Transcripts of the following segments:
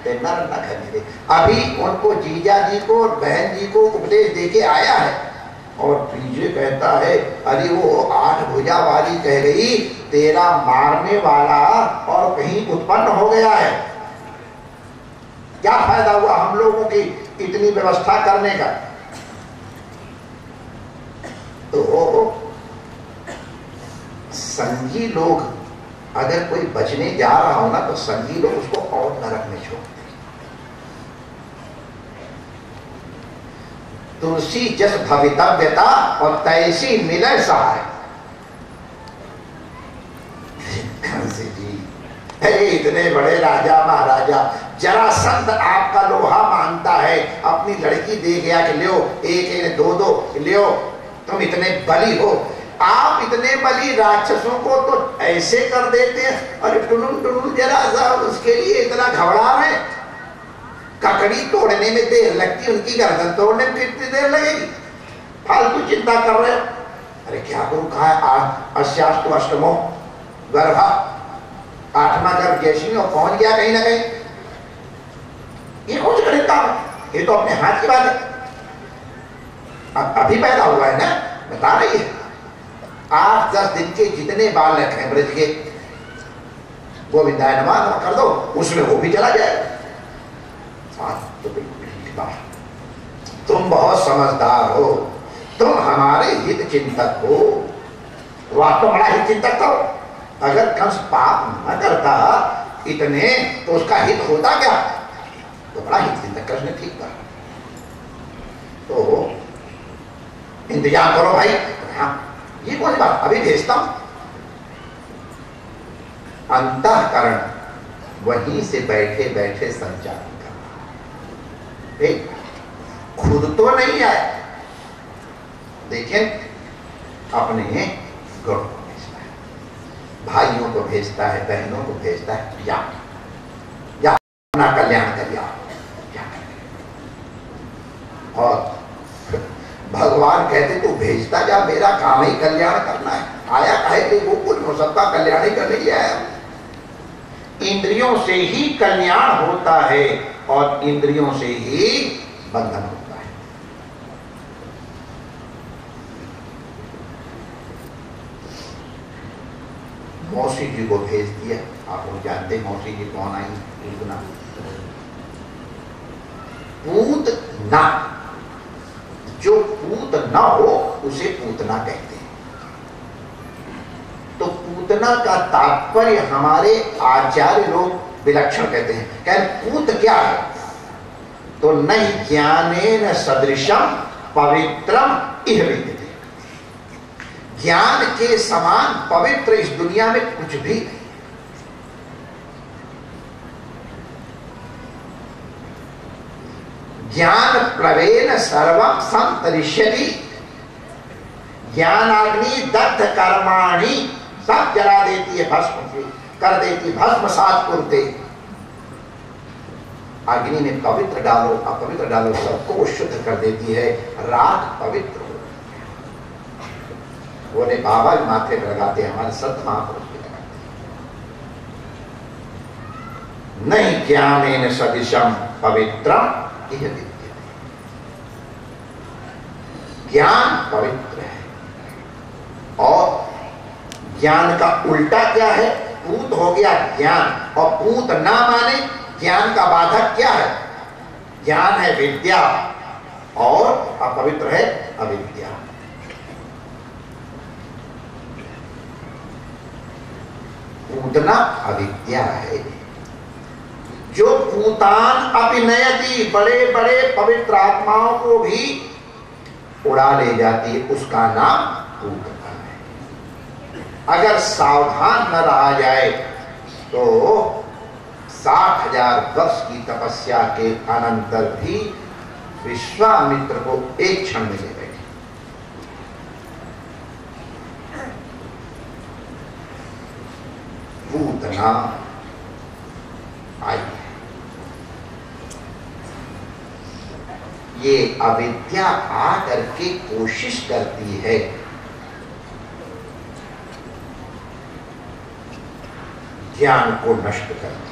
ते नर न खरीदे। अभी उनको जीजा जी को और बहन जी को उपदेश देके आया है और पीछे कहता है अरे वो 8 भुजा वाली कह गई तेरा मारने वाला और कहीं उत्पन्न हो गया है। क्या फायदा हुआ हम लोगों की इतनी व्यवस्था करने का। तो संगी लोग अगर कोई बचने जा रहा हो ना तो संगी लोग उसको और नरक में छोड़ते। तुलसी जस भवितव्यता और तैसी मिले सहाय। अरे इतने बड़े राजा महाराजा, जरासंध आपका लोहा मानता है, अपनी लड़की दे गया कि लियो एक दो लियो, तुम इतने बली हो। आप इतने बली राक्षसों को तो ऐसे कर देते हैं। अरे टुनुन जरा सा उसके लिए इतना घबरा रहे। ककड़ी तोड़ने में देर लगती, उनकी गर्दन तोड़ने में कितनी देर लगेगी? फालतू चिंता कर रहे हो। अरे क्या करूं, कहा है अस्यास्तु अष्टमो गर्भा, 8वां गर्भ जैसी में पहुंच गया कहीं ना कहीं। ये कौन सा कठिन काम है? ये तो अपने हाथ की बात है। अभी पैदा हुआ है ना, बता रही है। 8-10 दिन के जितने बालक हैं ब्रज के, गोविंदाय नमः कर दो, उसमें वो भी चला जाएगा। तो तुम बहुत समझदार हो, तुम हमारे हित चिंतक हो। वाह तो बड़ा हित चिंतक था। अगर कंस पाप न करता इतने तो उसका हित होता क्या? तो बड़ा हित चिंतक कृष्ण ने ठीक कहा। तो इंतजाम करो भाई। हाँ ये कौन सी बात, अभी भेजता हूं। अंतःकरण वहीं से बैठे बैठे संचालन कर, खुद तो नहीं आए, देखें अपने गुण को भेजता है, भाइयों को भेजता है, बहनों को भेजता है, या अपना कल्याण कर लिया। और भगवान कहते तू भेजता जा, मेरा काम ही कल्याण करना है। आया काहे कि वो कुछ सबका कल्याण ही करने लिया है। इंद्रियों से ही कल्याण होता है और इंद्रियों से ही बंधन होता है। मौसी जी को भेज दिया। आप लोग जानते मौसी जी कौन आई? पूतना। पूतना, जो पूत न हो उसे पूतना कहते हैं। तो पूतना का तात्पर्य हमारे आचार्य लोग विलक्षण कहते हैं। कहते पूत क्या है? तो नहीं ज्ञानेन सदृशम पवित्रम इह विद्यते। ज्ञान के समान पवित्र इस दुनिया में कुछ भी नहीं। ज्ञान प्लवेन सर्वम संतरिष्यति। ज्ञानाग्नि दग्ध कर्माणि सब जला देती है, भस्म कर देती, भस्म सात कुरते। अग्नि में पवित्र डालो अपवित्र डालो, सबको वो शुद्ध कर देती है। राख पवित्र हो, बोले बाबा भी माथे पर लगाते, हमारे संत महापुरुष भी लगाते। नहीं ज्ञानेन सदृशम पवित्रम इह विद्यते। ज्ञान पवित्र है। और ज्ञान का उल्टा क्या है? पूत हो गया ज्ञान, और पूत ना माने ज्ञान का बाधक क्या है? ज्ञान है विद्या और अपवित्र है अविद्या। पूतना अविद्या है। जो पूतान अभिनयति, बड़े बड़े पवित्र आत्माओं को भी उड़ा ले जाती है, उसका नाम पूतना है। अगर सावधान न रहा जाए तो 60,000 वर्ष की तपस्या के अनंतर भी विश्वामित्र को एक क्षण में ले बैठे। पूतना आई है। ये अविद्या आकर के कोशिश करती है ज्ञान को नष्ट करने।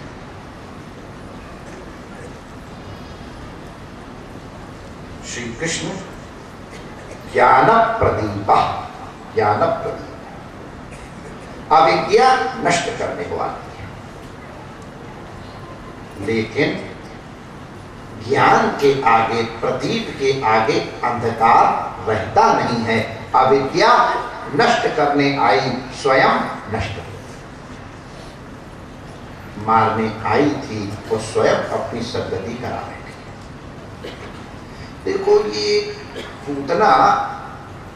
श्री कृष्ण ज्ञान प्रदीप, ज्ञान प्रदीप अविद्या नष्ट करने वाली है, लेकिन ज्ञान के आगे, प्रदीप के आगे अंधकार रहता नहीं है। अविद्या नष्ट करने आई, स्वयं नष्ट हो, मारने आई थी वो स्वयं अपनी सदगति करा बैठी। देखो ये पूतना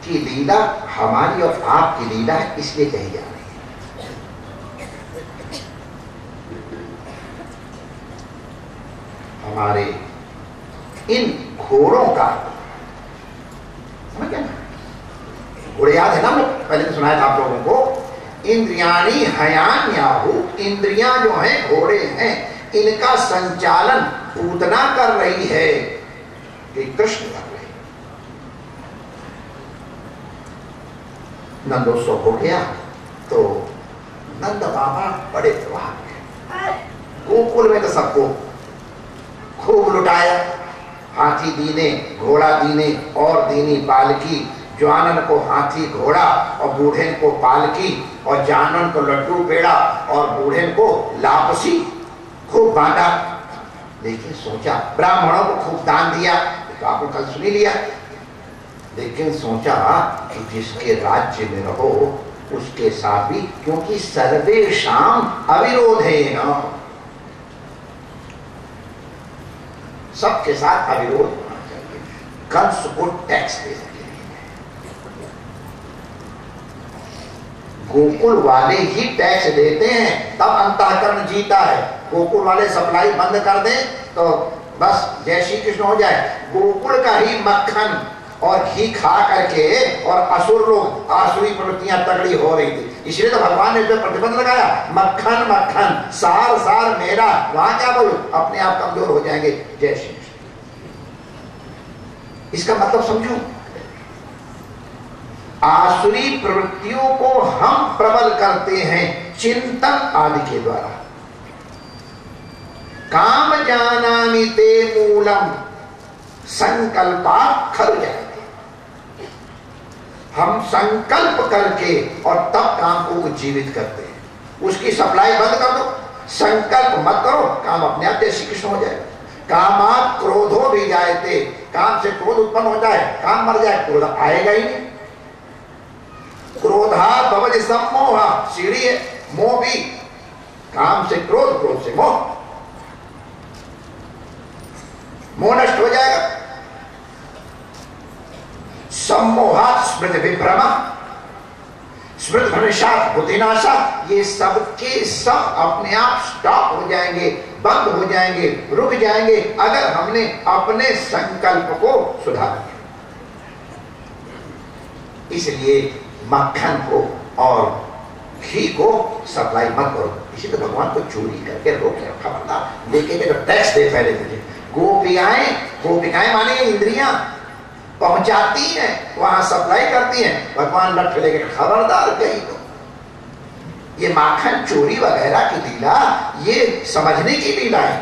की लीला हमारी और आपकी लीला है, इसलिए कही जा रही है। हमारे इन घोड़ों का, समझ गए ना, घोड़े याद है ना, मैं पहले तो सुनाया था आप लोगों को। इंद्रियाणी हयान्याहु, इंद्रियां जो हैं घोड़े हैं, इनका संचालन पूतना कर रही है कि कृष्ण कर रहे। नंदोत्सव हो गया तो नंद बाबा बड़े प्रभाव में, गोकुल में तो सबको खूब लुटाया, हाथी दीने, घोड़ा दीने और दीनी पालकी, जवानन को हाथी घोड़ा और बूढ़े को पालकी, और जानन को लड्डू पेड़ा और बूढ़े को लापसी, खूब बांटा। लेकिन सोचा, ब्राह्मणों को खूब दान दिया, तो आपको कल सुनी लिया। लेकिन सोचा कि जिसके राज्य में रहो उसके साथ भी, क्योंकि सर्वेषां अविरोधेन, सबके साथ अविरोध होना चाहिए। कंस को टैक्स दे सके, गोकुल वाले ही टैक्स देते हैं तब अंतःकरण जीता है। गोकुल वाले सप्लाई बंद कर दें तो बस जय श्री कृष्ण हो जाए। गोकुल का ही मक्खन और घी खा करके और असुर लोग, आसुरी प्रवृत्तियां तगड़ी हो रही थी, इसलिए तो भगवान ने इस पर प्रतिबंध लगाया। मक्खन मक्खन सार सार मेरा, वहां क्या बोलूं, अपने आप कमजोर हो जाएंगे। जय श्री कृष्ण, इसका मतलब समझो, आसुरी प्रवृत्तियों को हम प्रबल करते हैं चिंतन आदि के द्वारा। काम जानामि ते मूलम संकल्पा खल जाएंगे। हम संकल्प करके और तब काम को जीवित करते हैं। उसकी सप्लाई बंद कर दो, संकल्प मत करो, काम अपने आप जय श्री कृष्ण हो जाएगा। कामात् क्रोधो भी जायते, काम से क्रोध उत्पन्न हो जाए, काम मर जाए, क्रोध आएगा ही नहीं। क्रोधात् भवति सम्मोह, सीढ़ी है, मोह भी, काम से क्रोध, क्रोध से मोह, मोह नष्ट हो जाएगा। सम्मोहात् स्मृति विभ्रम, स्मृति भ्रंशात् बुद्धिनाशा, ये सब के सब अपने आप स्टॉप हो जाएंगे, बंद हो जाएंगे, रुक जाएंगे अगर हमने अपने संकल्प को सुधार दिया। इसलिए मक्खन को और घी को सप्लाई मत करो। इसी तो भगवान को चोरी करके रोक रखा बंदा, लेके जो टैक्स दे पहले तुझे। गोपिकाएं, गोपिकाएं माने इंद्रियां पहुंचाती हैं, वहां सप्लाई करती हैं, भगवान लट लेके खबरदार कहीं तो। ये माखन चोरी वगैरह की लीला ये समझने की लीला है।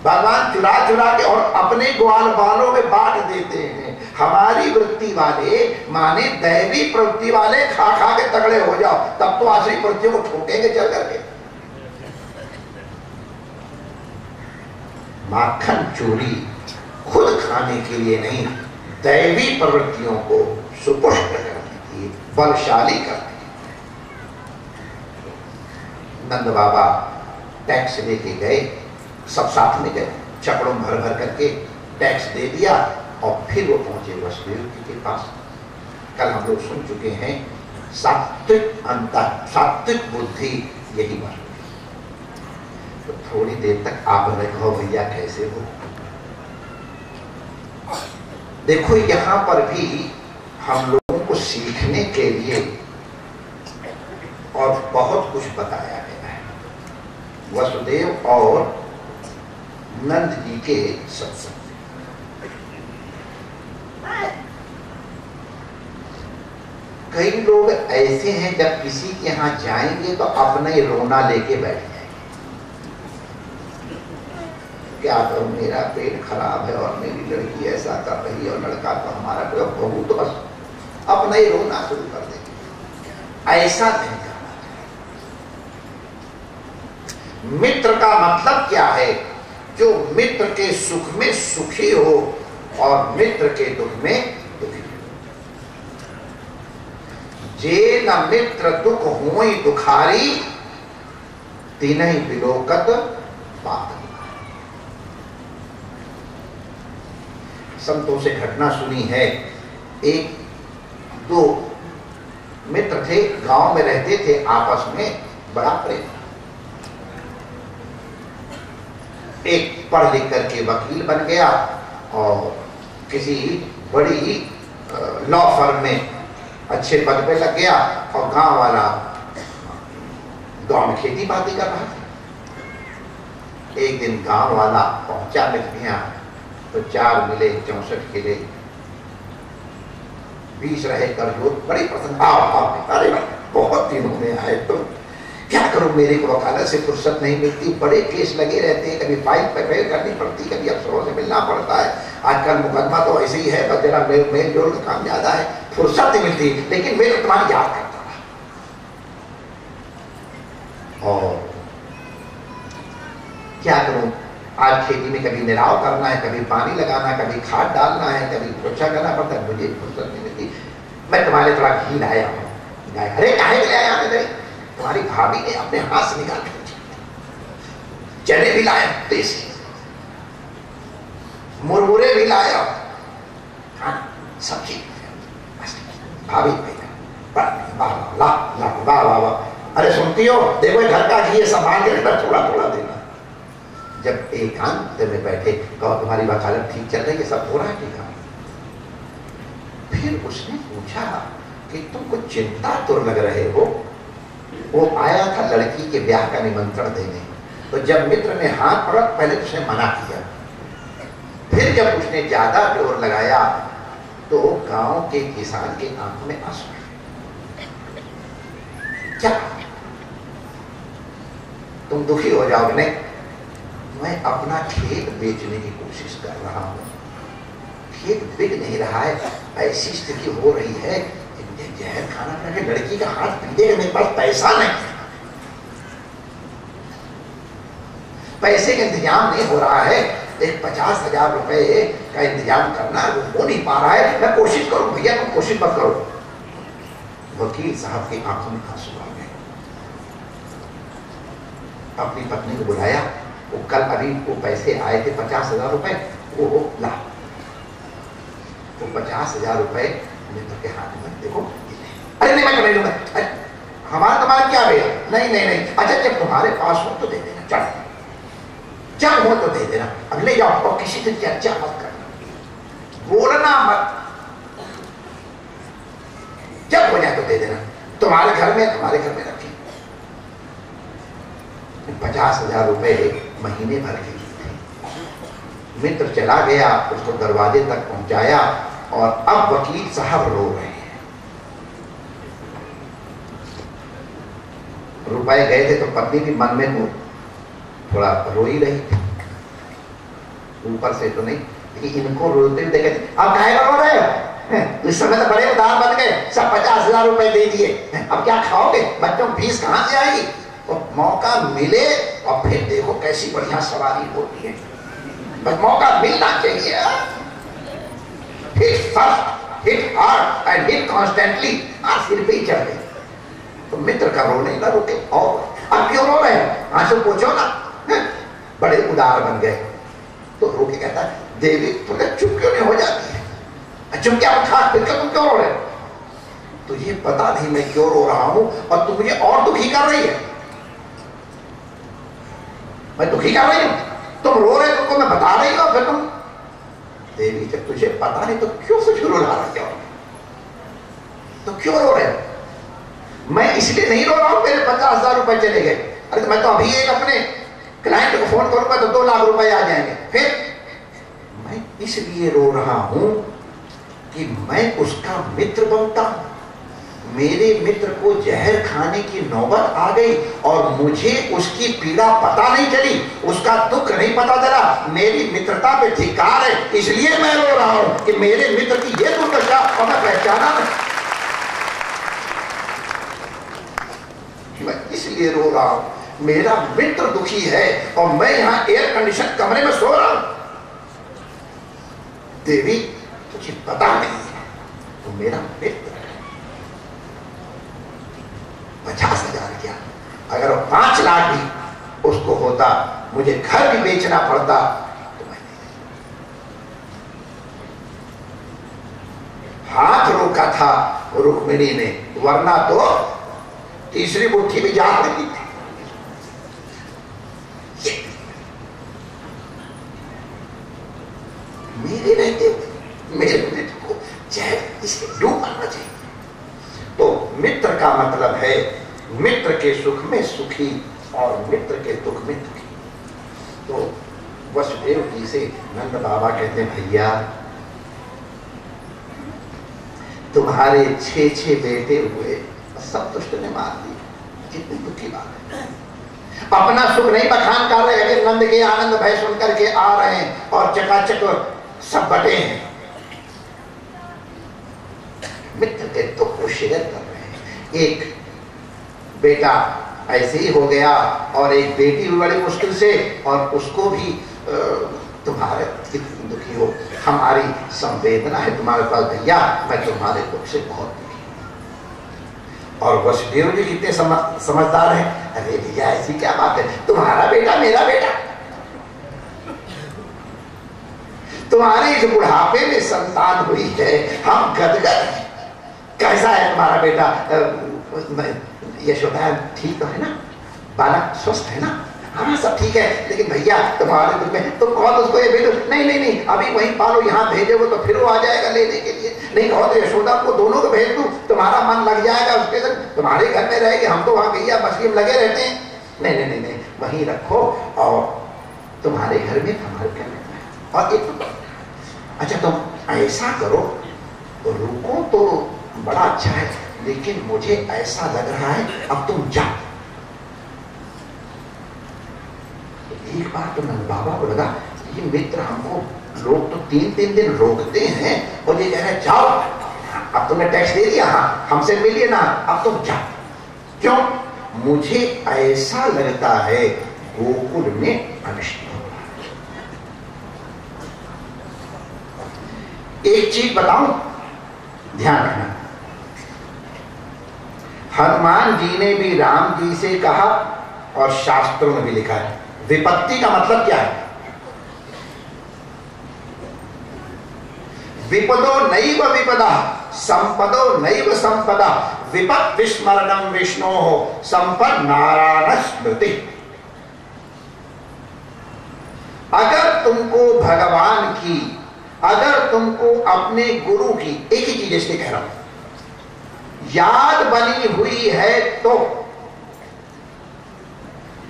भगवान चुरा चुरा के और अपने ग्वाल बालों में बांट देते हैं। हमारी वृत्ति वाले माने दैवी प्रवृत्ति वाले खा खा के तगड़े हो जाओ, तब तो आसुरी प्रवृत्तियों को ठोकेंगे चल करके। माखन चोरी खुद खाने के लिए नहीं, दैवी प्रवृत्तियों को सुपुष्ट करने के लिए, बलशाली करने के लिए। नंद बाबा टैक्स लेके गए, सब साथ में गए, चकड़ों भर भर करके टैक्स दे दिया और फिर वो पहुंचे वसुदेव जी के पास। कल हम लोग सुन चुके हैं सात्विक अंतर, सात्विक बुद्धि यही बात। तो थोड़ी देर तक आप रखो भैया कैसे हो। देखो यहां पर भी हम लोगों को सीखने के लिए और बहुत कुछ बताया गया है। वसुदेव और नंद जी के सत्संग, कई लोग ऐसे हैं जब किसी के यहां जाएंगे तो अपना ही रोना लेके बैठ जाएंगे। क्या करूं, मेरा पेट खराब है और मेरी लड़की ऐसा कर रही है और लड़का तो हमारा बहू तो बस अपना ही रोना शुरू कर देगी। ऐसा नहीं करना चाहिए। मित्र का मतलब क्या है? जो मित्र के सुख में सुखी हो और मित्र के दुख में दुखी हो। जे न मित्र दुख होई दुखारी तिनहि बिलोकत पाप। संतों से घटना सुनी है। एक दो मित्र थे, गांव में रहते थे, आपस में बड़ा प्रेम। एक पढ़ लिख करके वकील बन गया और किसी बड़ी लॉ फर्म में अच्छे पद पे लग गया और गांव वाला गांव में खेती बाती कर रहा था। एक दिन गांव वाला पहुंचा मित्र तो 4 मिले 64 किले 20 रहे करजोत। बड़ी पसंद। अरे बहुत दिनों में आए तो क्या करूं, मेरे को वकालत से फुर्सत नहीं मिलती, बड़े केस लगे रहते हैं, कभी फाइल पर फेल करनी पड़ती, कभी अफसरों से मिलना पड़ता है। आजकल मुकदमा तो ऐसे ही है, बस जरा मेल जोल का काम ज्यादा है, फुर्सत नहीं मिलती। लेकिन मैं तो तुम्हारी याद करता था और क्या करूं, आज खेती में कभी निराव करना है, कभी पानी लगाना, कभी खाद डालना है, कभी पोछा करना पड़ता है, मुझे फुर्सत नहीं मिलती। मैं तुम्हारे थोड़ा घी लाया हूं। अरे काहे ले आया? तुम्हारी भाभी ने अपने हाथ से निकाल के चने भी लाया, देसी मुरमुरे भी लाया, हाँ सब्जी भाभी वाह। अरे सुनती हो, देखो घर का घी संभाल के थोड़ा थोड़ा देना। जब एकांत में बैठे, कहो तुम्हारी वकालत ठीक चल रही है, सब हो रहा है ठीक है? फिर उसने पूछा कि तुम कुछ चिंता तो लग रहे हो। वो आया था लड़की के ब्याह का निमंत्रण देने, तो जब मित्र ने हाथ पकड़ा पहले उसने मना किया, फिर जब उसने ज्यादा जोर लगाया तो गांव के किसान के आंखों में आंसू। क्या तुम दुखी हो जाओगे? नहीं, मैं अपना खेत बेचने की कोशिश कर रहा हूं, खेत बिक नहीं रहा है, ऐसी स्थिति हो रही है, जहर खाना पड़ेगा, लड़की का हाथ पीटेगा, मेरे पास पैसा नहीं, पैसे का इंतजाम नहीं हो रहा है, एक 50,000 रुपए का इंतजाम करना वो हो नहीं पा रहा है, मैं कोशिश करूं। भैया तुम कोशिश मत करो। वकील साहब की आंखों में आंसू आ गए। अपनी पत्नी को बुलाया, वो कल अभी वो पैसे आए थे 50,000 रुपए, वो ला, वो 50,000 रुपए मित्र के हाथ में, देखो। अरे नहीं, मैं नहीं लूंगा, हमारा तुम्हारा क्या भैया? नहीं नहीं नहीं, अच्छा जब तुम्हारे पास हो तो दे देना, चल जब हो तो दे देना, अब ले जाओ और किसी से चर्चा मत करना, बोलना मत, जब हो जाए तो दे देना, तुम्हारे घर में रखी। 50,000 रुपए महीने भर के लिए थे। मित्र चला गया, उसको दरवाजे तक पहुंचाया और अब वकील साहब रो रहे हैं। रुपए गए थे तो पत्नी भी मन में थोड़ा रो ही रही थी, ऊपर से तो नहीं, लेकिन इनको रोते हुए देखे, अब काहे रो रहे हो? इस समय तो बड़े उदार बन गए, सब 50,000 रुपए दे दिए, अब क्या खाओगे? बच्चों की फीस कहां से आएगी? तो मौका मिले और फिर देखो कैसी बढ़िया सवारी होती है, बस मौका मिलना चाहिए। Hit first, hit hard and hit constantly, सिर पे ही चढ़ गए। तो मित्र का रोने न रुके, और अब क्यों रो रहे हैं? आंसू पूछो ना। बड़े उदार बन गए तो रो के कहता है, देवी तुमने चुप क्यों नहीं हो जाती है? चुप क्या खास बिल्कुल तुम क्यों रो रहे हो? तुझे पता नहीं मैं क्यों रो रहा हूं और तू मुझे और दुखी कर रही है। मैं दुखी कर रही हूं, तुम रो रहे, तुमको मैं बता रही हूं, फिर तुम देवी जब तुझे पता नहीं तो क्यों कुछ रुला रहे हो? तो क्यों रो रहे हो? मैं इसलिए नहीं रो रहा हूं मेरे 50,000 रुपए चले गए, अरे तो मैं तो अभी एक अपने क्लाइंट को फोन करूंगा तो 2 लाख रुपए आ जाएंगे। फिर मैं इसलिए रो रहा हूं कि मैं उसका मित्र बनता हूं, मेरे मित्र को जहर खाने की नौबत आ गई और मुझे उसकी पीड़ा पता नहीं चली, उसका दुख नहीं पता चला। मेरी मित्रता पे धिक्कार है, इसलिए मैं रो रहा हूं कि मेरे मित्र की ये दुर्दशा और मैं पहचाना नहीं, मैं इसलिए रो रहा हूं। मेरा मित्र दुखी है और मैं यहां एयर कंडीशन कमरे में सो रहा हूं। देवी तुझे पता नहीं है, वो मेरा मित्र है। 50,000 क्या, अगर 5 लाख भी उसको होता, मुझे घर भी बेचना पड़ता तो मैं हाथ रोका था रुक्मिणी ने, वरना तो तीसरी मुट्ठी भी जा रही थी। मेरे रहते हुए मेरे मित्र को चाहे इसे डूब मरना चाहिए। तो मित्र का मतलब है मित्र के सुख में सुखी और मित्र के दुख में दुखी। तो वसुदेव जी से नंद बाबा कहते हैं, भैया तुम्हारे 6 बेटे हुए, सब दुष्ट ने मार दिए, कितनी दुखी बात है। अपना सुख नहीं बखान कर रहे, अगर नंद के आनंद भय सुन करके आ रहे हैं और चकाचक सब बटे हैं, मित्र के दुख को शेयर कर रहे हैं। एक बेटा ऐसे ही हो गया और एक बेटी भी बड़ी मुश्किल से, और उसको भी तुम्हारे कितनी दुखी हो, हमारी संवेदना है तुम्हारे पास भैया, मैं तुम्हारे दुख से बहुत दुखी हूं। और वसुदेव जी कितने समझदार हैं, अरे भैया ऐसी क्या बात है, तुम्हारा बेटा मेरा बेटा, तुम्हारे इस बुढ़ापे में संतान हुई है, हम गदगद हैं। कैसा है तुम्हारा बेटा, यशोदा ठीक तो है ना, बालक स्वस्थ है ना, हाँ सब ठीक है, लेकिन भैया तुम्हारे दुख में तुम कहो तो उसको ये भेजो, नहीं नहीं नहीं अभी वहीं पालो, यहाँ भेजोगे तो फिर वो आ जाएगा लेने के लिए, नहीं कहो तो यशोदा को दोनों को भेज दूं, तुम्हारा मन लग जाएगा उसके साथ, तुम्हारे घर में रहेगी, हम तो वहाँ भैया मछली में लगे रहते हैं, नहीं नहीं नहीं नहीं वहीं रखो और तुम्हारे घर में हमारे घर में। और एक तो अच्छा तुम ऐसा करो, रुको तो बड़ा अच्छा है, लेकिन मुझे ऐसा लग रहा है अब तुम जाओ। एक बार तो नंद बाबा को लगा ये मित्र हमको, लोग तो 3-3 दिन रोकते हैं और ये कह रहे जाओ, अब तुमने टैक्स दे दिया, हाँ हमसे मिलिए ना, अब तुम जाओ। क्यों? मुझे ऐसा लगता है गोकुल में अनिष्ट हो रहा है। एक चीज बताऊं, ध्यान रखना, हनुमान जी ने भी राम जी से कहा और शास्त्रों में भी लिखा है, विपत्ति का मतलब क्या है? विपदो नैव विपदा, संपदो नैव संपदा, विपद विस्मरणम विष्णो हो, संपद नारायण स्मृति। अगर तुमको भगवान की, अगर तुमको अपने गुरु की, एक ही चीज इसलिए कह रहा हूं, याद बनी हुई है तो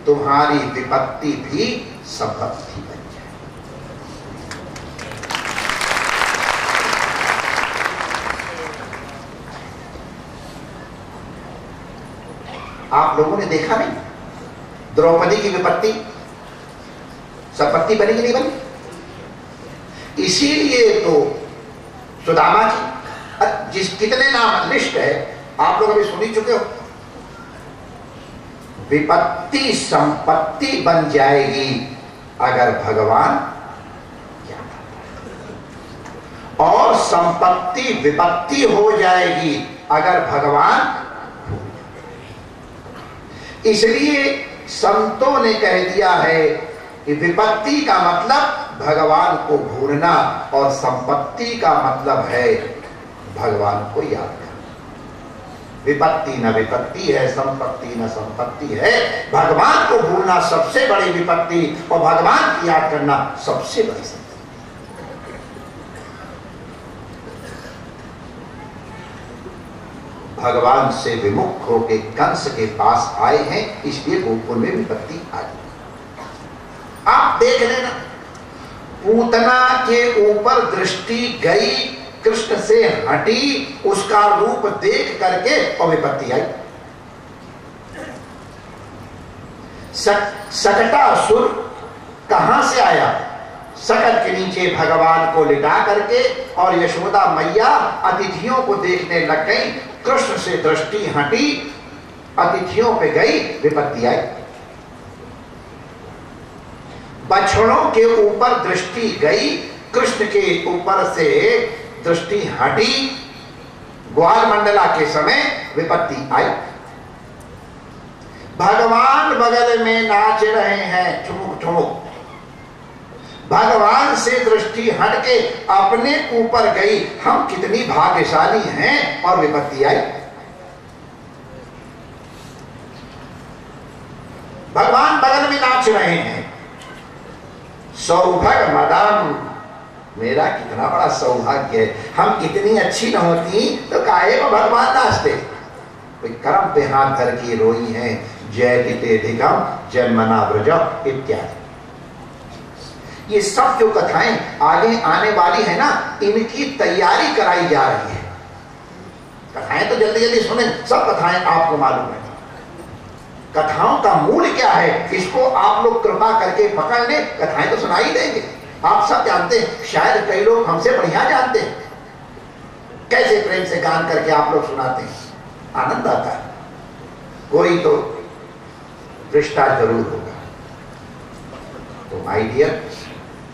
तुम्हारी विपत्ति भी संपत्ति बन जाए। आप लोगों ने देखा नहीं, द्रौपदी की विपत्ति संपत्ति बनी कि नहीं बनी? इसीलिए तो सुदामा की जिस कितने नाम लिस्ट है आप लोग अभी सुन ही चुके हो, विपत्ति संपत्ति बन जाएगी अगर भगवान क्या, और संपत्ति विपत्ति हो जाएगी अगर भगवान। इसलिए संतों ने कह दिया है कि विपत्ति का मतलब भगवान को भूलना और संपत्ति का मतलब है भगवान को याद करना। विपत्ति न विपत्ति है, संपत्ति न संपत्ति है। भगवान को भूलना सबसे बड़ी विपत्ति और भगवान की याद करना सबसे बड़ी संपत्ति। भगवान से विमुख होकर कंस के पास आए हैं, इसलिए गोकुल में विपत्ति आ गई। आप देख लेना, पूतना के ऊपर दृष्टि गई कृष्ण से हटी, उसका रूप देख करके और विपत्ति आई। सकटासुर कहां से आया? सकट के नीचे भगवान को लिटा करके और यशोदा मैया अतिथियों को देखने लग गई। कृष्ण से दृष्टि हटी, अतिथियों पे गई, विपत्ति आई। बछड़ों के ऊपर दृष्टि गई, कृष्ण के ऊपर से दृष्टि हटी, ग्वाल मंडला के समय विपत्ति आई। भगवान बगल में नाच रहे हैं ठुमुक ठुमुक, भगवान से दृष्टि हटके अपने ऊपर गई। हम कितनी भाग्यशाली हैं और विपत्ति आई। भगवान बगल में नाच रहे हैं, सौभाग्य मदाम, मेरा कितना बड़ा सौभाग्य है। हम इतनी अच्छी न होती तो काहे को भगवान नाचते। कोई कर्म पे हाथ धर के रोई है, जय दितेधिकम जन्मना व्रज इत्यादि। ये सब जो कथाएं आगे आने वाली है ना, इनकी तैयारी कराई जा रही है। कथाएं तो जल्दी जल्दी सुने, सब कथाएं आपको मालूम है। कथाओं का मूल क्या है, इसको आप लोग कृपा करके पकड़ ले, कथाएं तो सुनाई देंगे। आप सब जानते हैं, शायद कई लोग हमसे बढ़िया जानते हैं कैसे प्रेम से गान करके आप लोग सुनाते हैं, आनंद आता है। कोई तो रिश्ता जरूर होगा। तो माय डियर,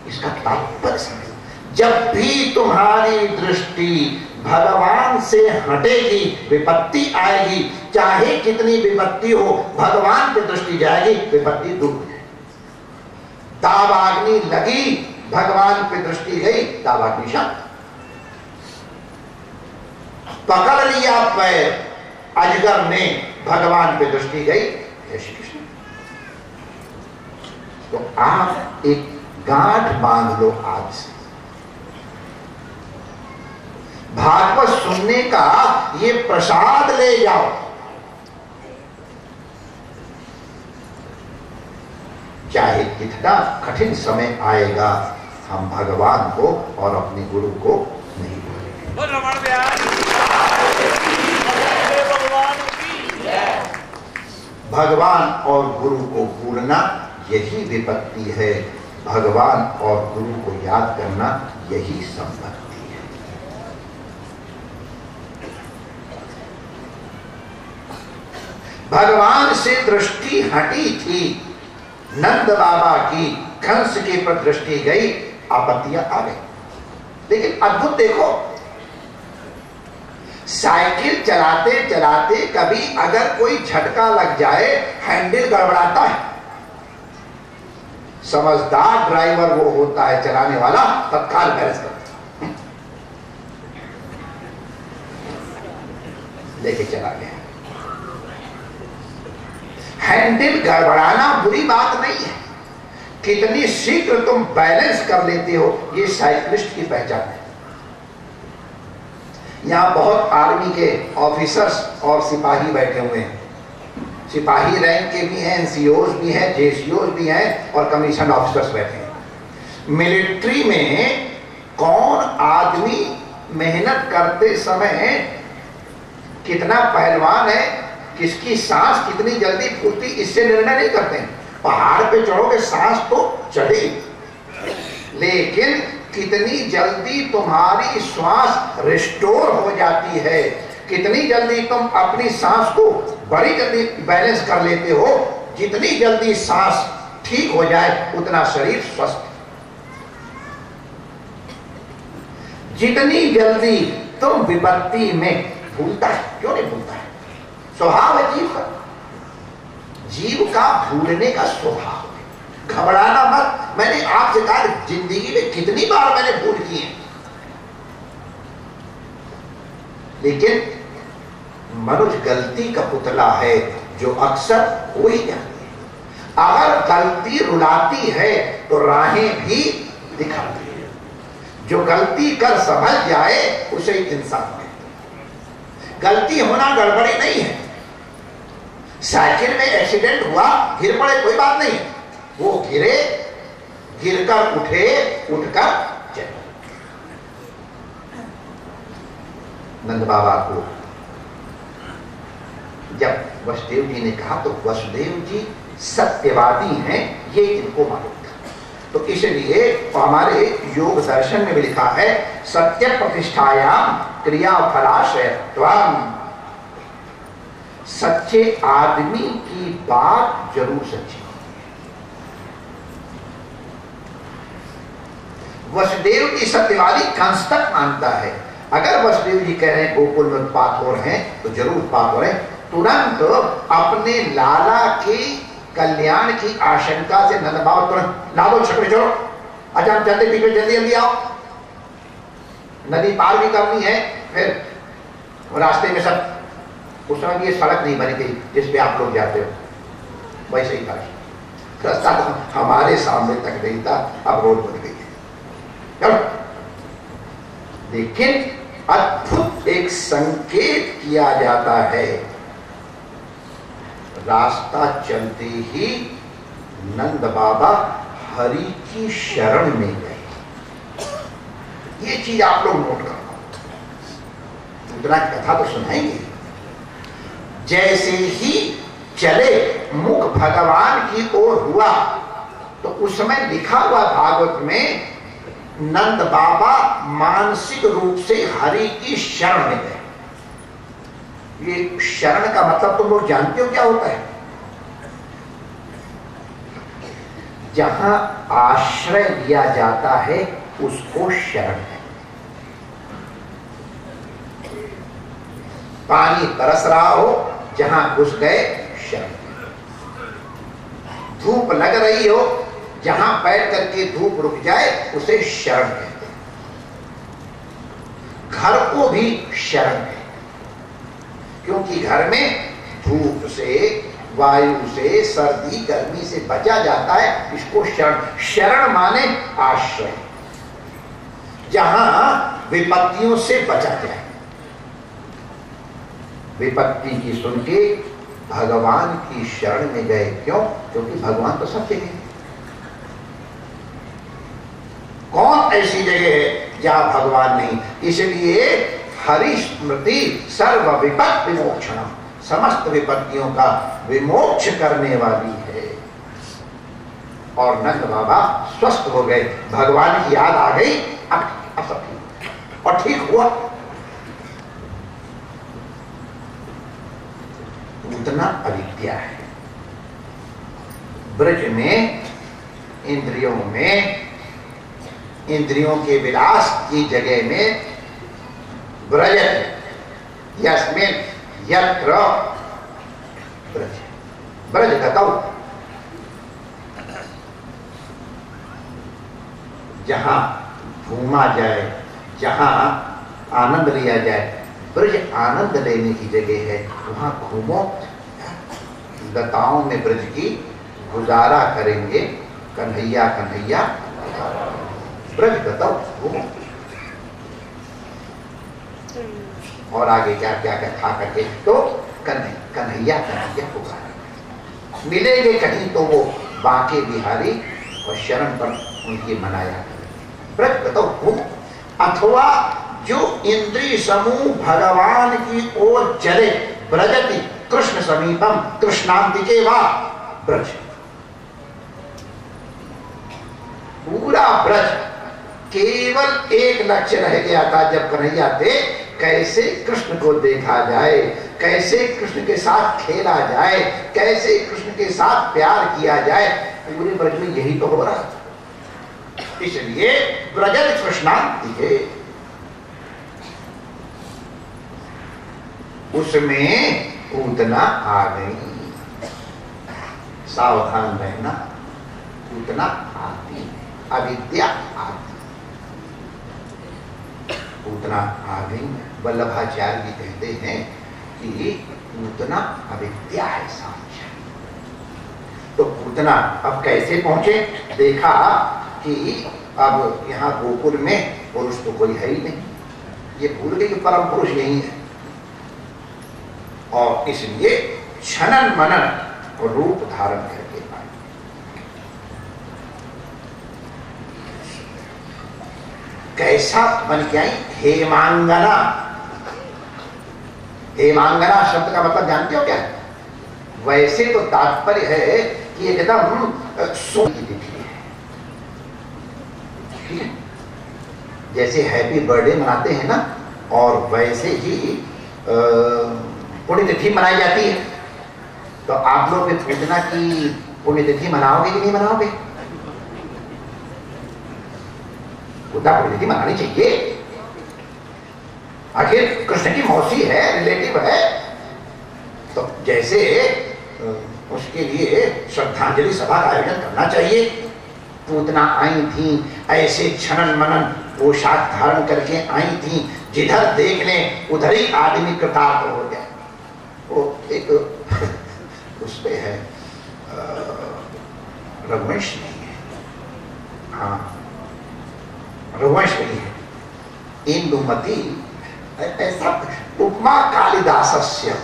इसका तात्पर्य समझ, जब भी तुम्हारी दृष्टि भगवान से हटेगी विपत्ति आएगी। चाहे कितनी विपत्ति हो, भगवान पे दृष्टि जाएगी, विपत्ति दूर हो जाएगी। दावाग्नि लगी, भगवान पे दृष्टि गई, दावाग्नि शांत। पकड़ लिया पैर अजगर ने, भगवान पे दृष्टि गई, जय श्री कृष्ण। तो आप एक गांठ बांध लो आज से। भागवत सुनने का ये प्रसाद ले जाओ। चाहे कितना कठिन समय आएगा, हम भगवान को और अपने गुरु को नहीं भूलेंगे। भगवान और गुरु को भूलना यही विपत्ति है, भगवान और गुरु को याद करना यही संपत्ति है। भगवान से दृष्टि हटी थी नंद बाबा की, कंस के पर दृष्टि गई, आपत्तियां आ गई। लेकिन अद्भुत देखो, साइकिल चलाते चलाते कभी अगर कोई झटका लग जाए, हैंडल गड़बड़ाता है। समझदार ड्राइवर वो होता है, चलाने वाला तत्काल बैलेंस करता है, लेके चला गया। हैंडल गड़बड़ाना बुरी बात नहीं है, कितनी शीघ्र तुम बैलेंस कर लेते हो, ये साइकिलिस्ट की पहचान है। यहां बहुत आर्मी के ऑफिसर्स और सिपाही बैठे हुए हैं। सिपाही रैंक के भी हैं, एनसीओज भी हैं, जेसीओज भी हैं और कमीशन ऑफिसर्स बैठे हैं। मिलिट्री में कौन आदमी मेहनत करते समय कितना पहलवान है, किसकी सांस कितनी जल्दी फूलती, इससे निर्णय नहीं करते हैं। पहाड़ पे चढ़ोगे सांस तो चढ़ेगी, लेकिन कितनी जल्दी तुम्हारी श्वास रिस्टोर हो जाती है, कितनी जल्दी तुम अपनी सांस को बड़ी जल्दी बैलेंस कर लेते हो। जितनी जल्दी सांस ठीक हो जाए उतना शरीर स्वस्थ। जितनी जल्दी तुम विपत्ति में, भूलता है, क्यों नहीं भूलता है, स्वभाव है जीव का। जीव का भूलने का स्वभाव है, घबराना मत। मैंने आपसे कहा जिंदगी में कितनी बार मैंने भूल की है, लेकिन मनुष्य गलती का पुतला है जो अक्सर हो ही जाती है। अगर गलती रुलाती है तो राहें भी दिखाती है। जो गलती कर समझ जाए उसे इंसान कहते हैं। गलती होना गड़बड़ी नहीं है। साइकिल में एक्सीडेंट हुआ, गिर पड़े, कोई बात नहीं, वो गिरे, गिरकर उठे, उठकर चले। नंद बाबा को जब वसुदेव जी ने कहा तो वसुदेव जी सत्यवादी हैं, ये इनको मालूम था। तो इसलिए हमारे योग दर्शन में भी लिखा है सत्य प्रतिष्ठायाम क्रिया फलाशयत्वम्, सच्चे आदमी की बात जरूर सच्ची। वसुदेव जी सत्यवादी कंस तक मानता है। अगर वसुदेव जी कह रहे हैं गोकुल में उत्पात हो रहे हैं तो जरूर उत्पात हो रहे हैं, तुरंत अपने लाला के कल्याण की आशंका से नंद बाबा तुरंत ला दो छकड़े चलो, अच्छा हम चलते पीछे जल्दी जल्दी आओ, नदी पार भी करनी है। फिर रास्ते में सब उस समय ये सड़क नहीं बनी थी जिस पे आप लोग जाते हो, वैसे ही था रास्ता तो हमारे सामने तक नहीं था, अब रोड बन गई है। चलो, लेकिन अद्भुत एक संकेत किया जाता है, रास्ता चलते ही नंद बाबा हरि की शरण में गए। ये चीज आप लोग नोट करना, दूसरा कथा तो सुनाएंगे। जैसे ही चले मुख भगवान की ओर हुआ तो उस समय लिखा हुआ भागवत में नंद बाबा मानसिक रूप से हरि की शरण में गए। ये शरण का मतलब तुम लोग जानते हो क्या होता है? जहां आश्रय लिया जाता है उसको शरण है। पानी बरस रहा हो, जहां घुस गए शरण। धूप लग रही हो, जहां बैठ करके धूप रुक जाए उसे शरण कहते हैं। घर को भी शरण है, क्योंकि घर में धूप से, वायु से, सर्दी गर्मी से बचा जाता है, इसको शरण। शरण माने आश्रय, जहां विपत्तियों से बचा जाए। विपत्ति की सुन के भगवान की शरण में गए। क्यों? क्योंकि भगवान तो सब जगह है। कौन ऐसी जगह है जहां भगवान नहीं? इसलिए हरि स्मृति सर्व विपत्ति विमोक्षणम, समस्त विपत्तियों का विमोक्ष करने वाली है। और नंद बाबा स्वस्थ हो गए, भगवान की याद आ गई, अब सब ठीक, और ठीक हुआ। उतना अविद्या है ब्रज में, इंद्रियों में, इंद्रियों के विलास की जगह में ब्रज, यस्मिन् यत्र ब्रज, ब्रज गतौ, जहां घूमा जाए, जहां आनंद लिया जाए। ब्रज आनंद लेने की जगह है, वहां घूमो, लताओं में ब्रज की गुजारा करेंगे, कन्हैया कन्हैया ब्रज गतौ घूमो। और आगे क्या क्या कथा करके तो कन्हैया कन्हैया पुकारा। मिलेंगे कहीं तो वो बांके बिहारी और शरण पर उनकी मनाया ब्रज गतौ घूमो। अथवा जो इंद्रिय समूह भगवान की ओर चले, ब्रजति कृष्ण समीपम कृष्णांतिके वा ब्रज, पूरा ब्रज केवल एक लक्ष्य रह गया था जब कन्हैया थे, कैसे कृष्ण को देखा जाए, कैसे कृष्ण के साथ खेला जाए, कैसे कृष्ण के साथ प्यार किया जाए। पूरे ब्रज में यही तो हो रहा था। इसलिए ब्रजत कृष्णांतिके, उसमें पूतना आ गई। सावधान रहना, पूतना आती है, अविद्या आती, पूतना आ गई। वल्लभाचार्य जी कहते हैं कि पूतना अविद्या है साक्ष्य। तो पूतना अब कैसे पहुंचे? देखा कि अब यहाँ गोकुल में पुरुष तो कोई है ही नहीं, ये भूल गए कि परम पुरुष यही है। और इसलिए छनन मनन और रूप धारण करके आए। कैसा बन के आई? हेमांगना, हेमांगना शब्द का मतलब जानते हो क्या? वैसे तो तात्पर्य है कि एकदम सोनी दिखी है, ठीक है? जैसे हैप्पी बर्थडे मनाते हैं ना, और वैसे ही पुण्यतिथि मनाई जाती है। तो आप लोग भी पूतना की पुण्यतिथि मनाओगे कि नहीं मनाओगे? पुण्यतिथि मनानी चाहिए, आखिर कृष्ण की मौसी है, रिलेटिव है, तो जैसे उसके लिए श्रद्धांजलि सभा का आयोजन करना चाहिए। पूतना आई थी ऐसे छनन मनन पोशाक धारण करके आई थी, जिधर देख लें उधर ही आदमी कृतार्थ हो जाए। वो एक उसमें है, रघुवंश नहीं है, हाँ रघुवंश नहीं है, इंदुमती ऐसा उपमा कालिदासस्य,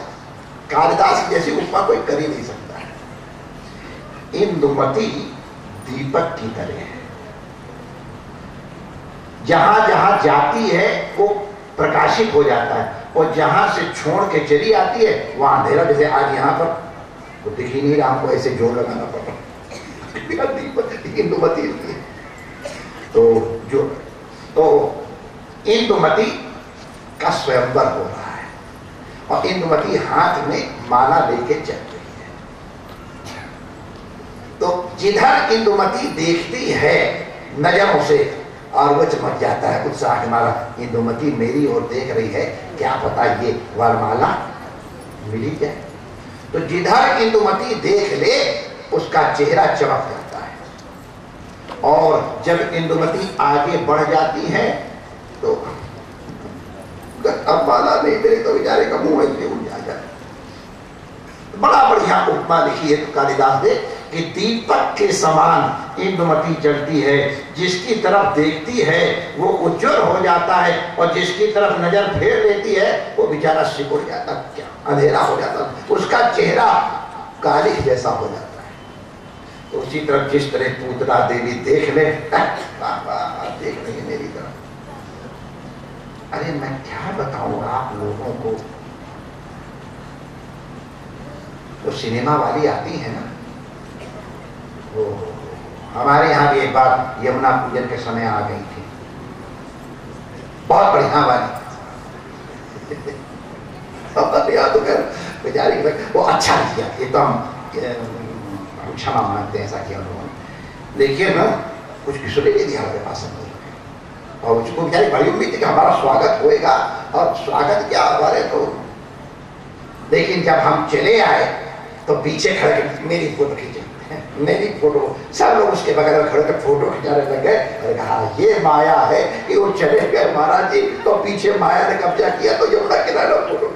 कालिदास जैसी उपमा कोई कर ही नहीं सकता है। इंदुमती दीपक की तरह है, जहां जहां जाती है वो प्रकाशित हो जाता है, और जहां से छोड़ के चली आती है वहां अंधेरा। जैसे आज यहाँ पर तो दिख ही नहीं रहा, हमको ऐसे जोर लगाना पड़ा दीपक इंदुमती। तो जो तो इंदुमती का स्वयंवर हो रहा है, और इंदुमती हाथ में माला लेके चल रही है। तो जिधर इंदुमती देखती है नजरों से, और वो चमक जाता है उत्साह हमारा, इंदुमती मेरी ओर देख रही है, क्या पता ये वरमाला मिली जाए। तो जिधर इंदुमती देख ले उसका चेहरा चमक जाता है, और जब इंदुमती आगे बढ़ जाती है तो अब माला नहीं मिले तो बेचारे का मुंह ऐसे उड़ जाता है। बड़ा बढ़िया उपमा लिखी है कालिदास ने कि दीपक के समान इंदुमती जलती है, जिसकी तरफ देखती है वो उज्जवल हो जाता है, और जिसकी तरफ नजर फेर लेती है वो बेचारा सिकुड़ जाता, क्या अंधेरा हो जाता, उसका चेहरा कालिख जैसा हो जाता है। तो उसी तरफ जिस तरह पूतना देवी देख ले, देख रही है मेरी तरफ। अरे मैं क्या बताऊं आप लोगों को, तो सिनेमा वाली आती है ना, वो हमारे यहाँ भी एक बार यमुना पूजन के समय आ गई थी, बहुत बढ़िया वाली तो बेचारी वो अच्छा किया, ये तो हम क्षमा मांगते हैं ऐसा किया उन्होंने, लेकिन कुछ किशोरी नहीं दिया हमारे पास, और उसको बेचारी बड़ी उम्मीद थी कि हमारा स्वागत होएगा, और स्वागत क्या हमारे तो। लेकिन जब हम चले आए तो पीछे खड़े के मेरी फोटो खींचे, मेरी फोटो, सब लोग उसके बगल में खड़े कर फोटो खिंचाने लगे। अरे कहा ये माया है कि वो चले गए महाराज जी, तो पीछे माया ने कब्जा किया, तो यमुना किनारे फोटो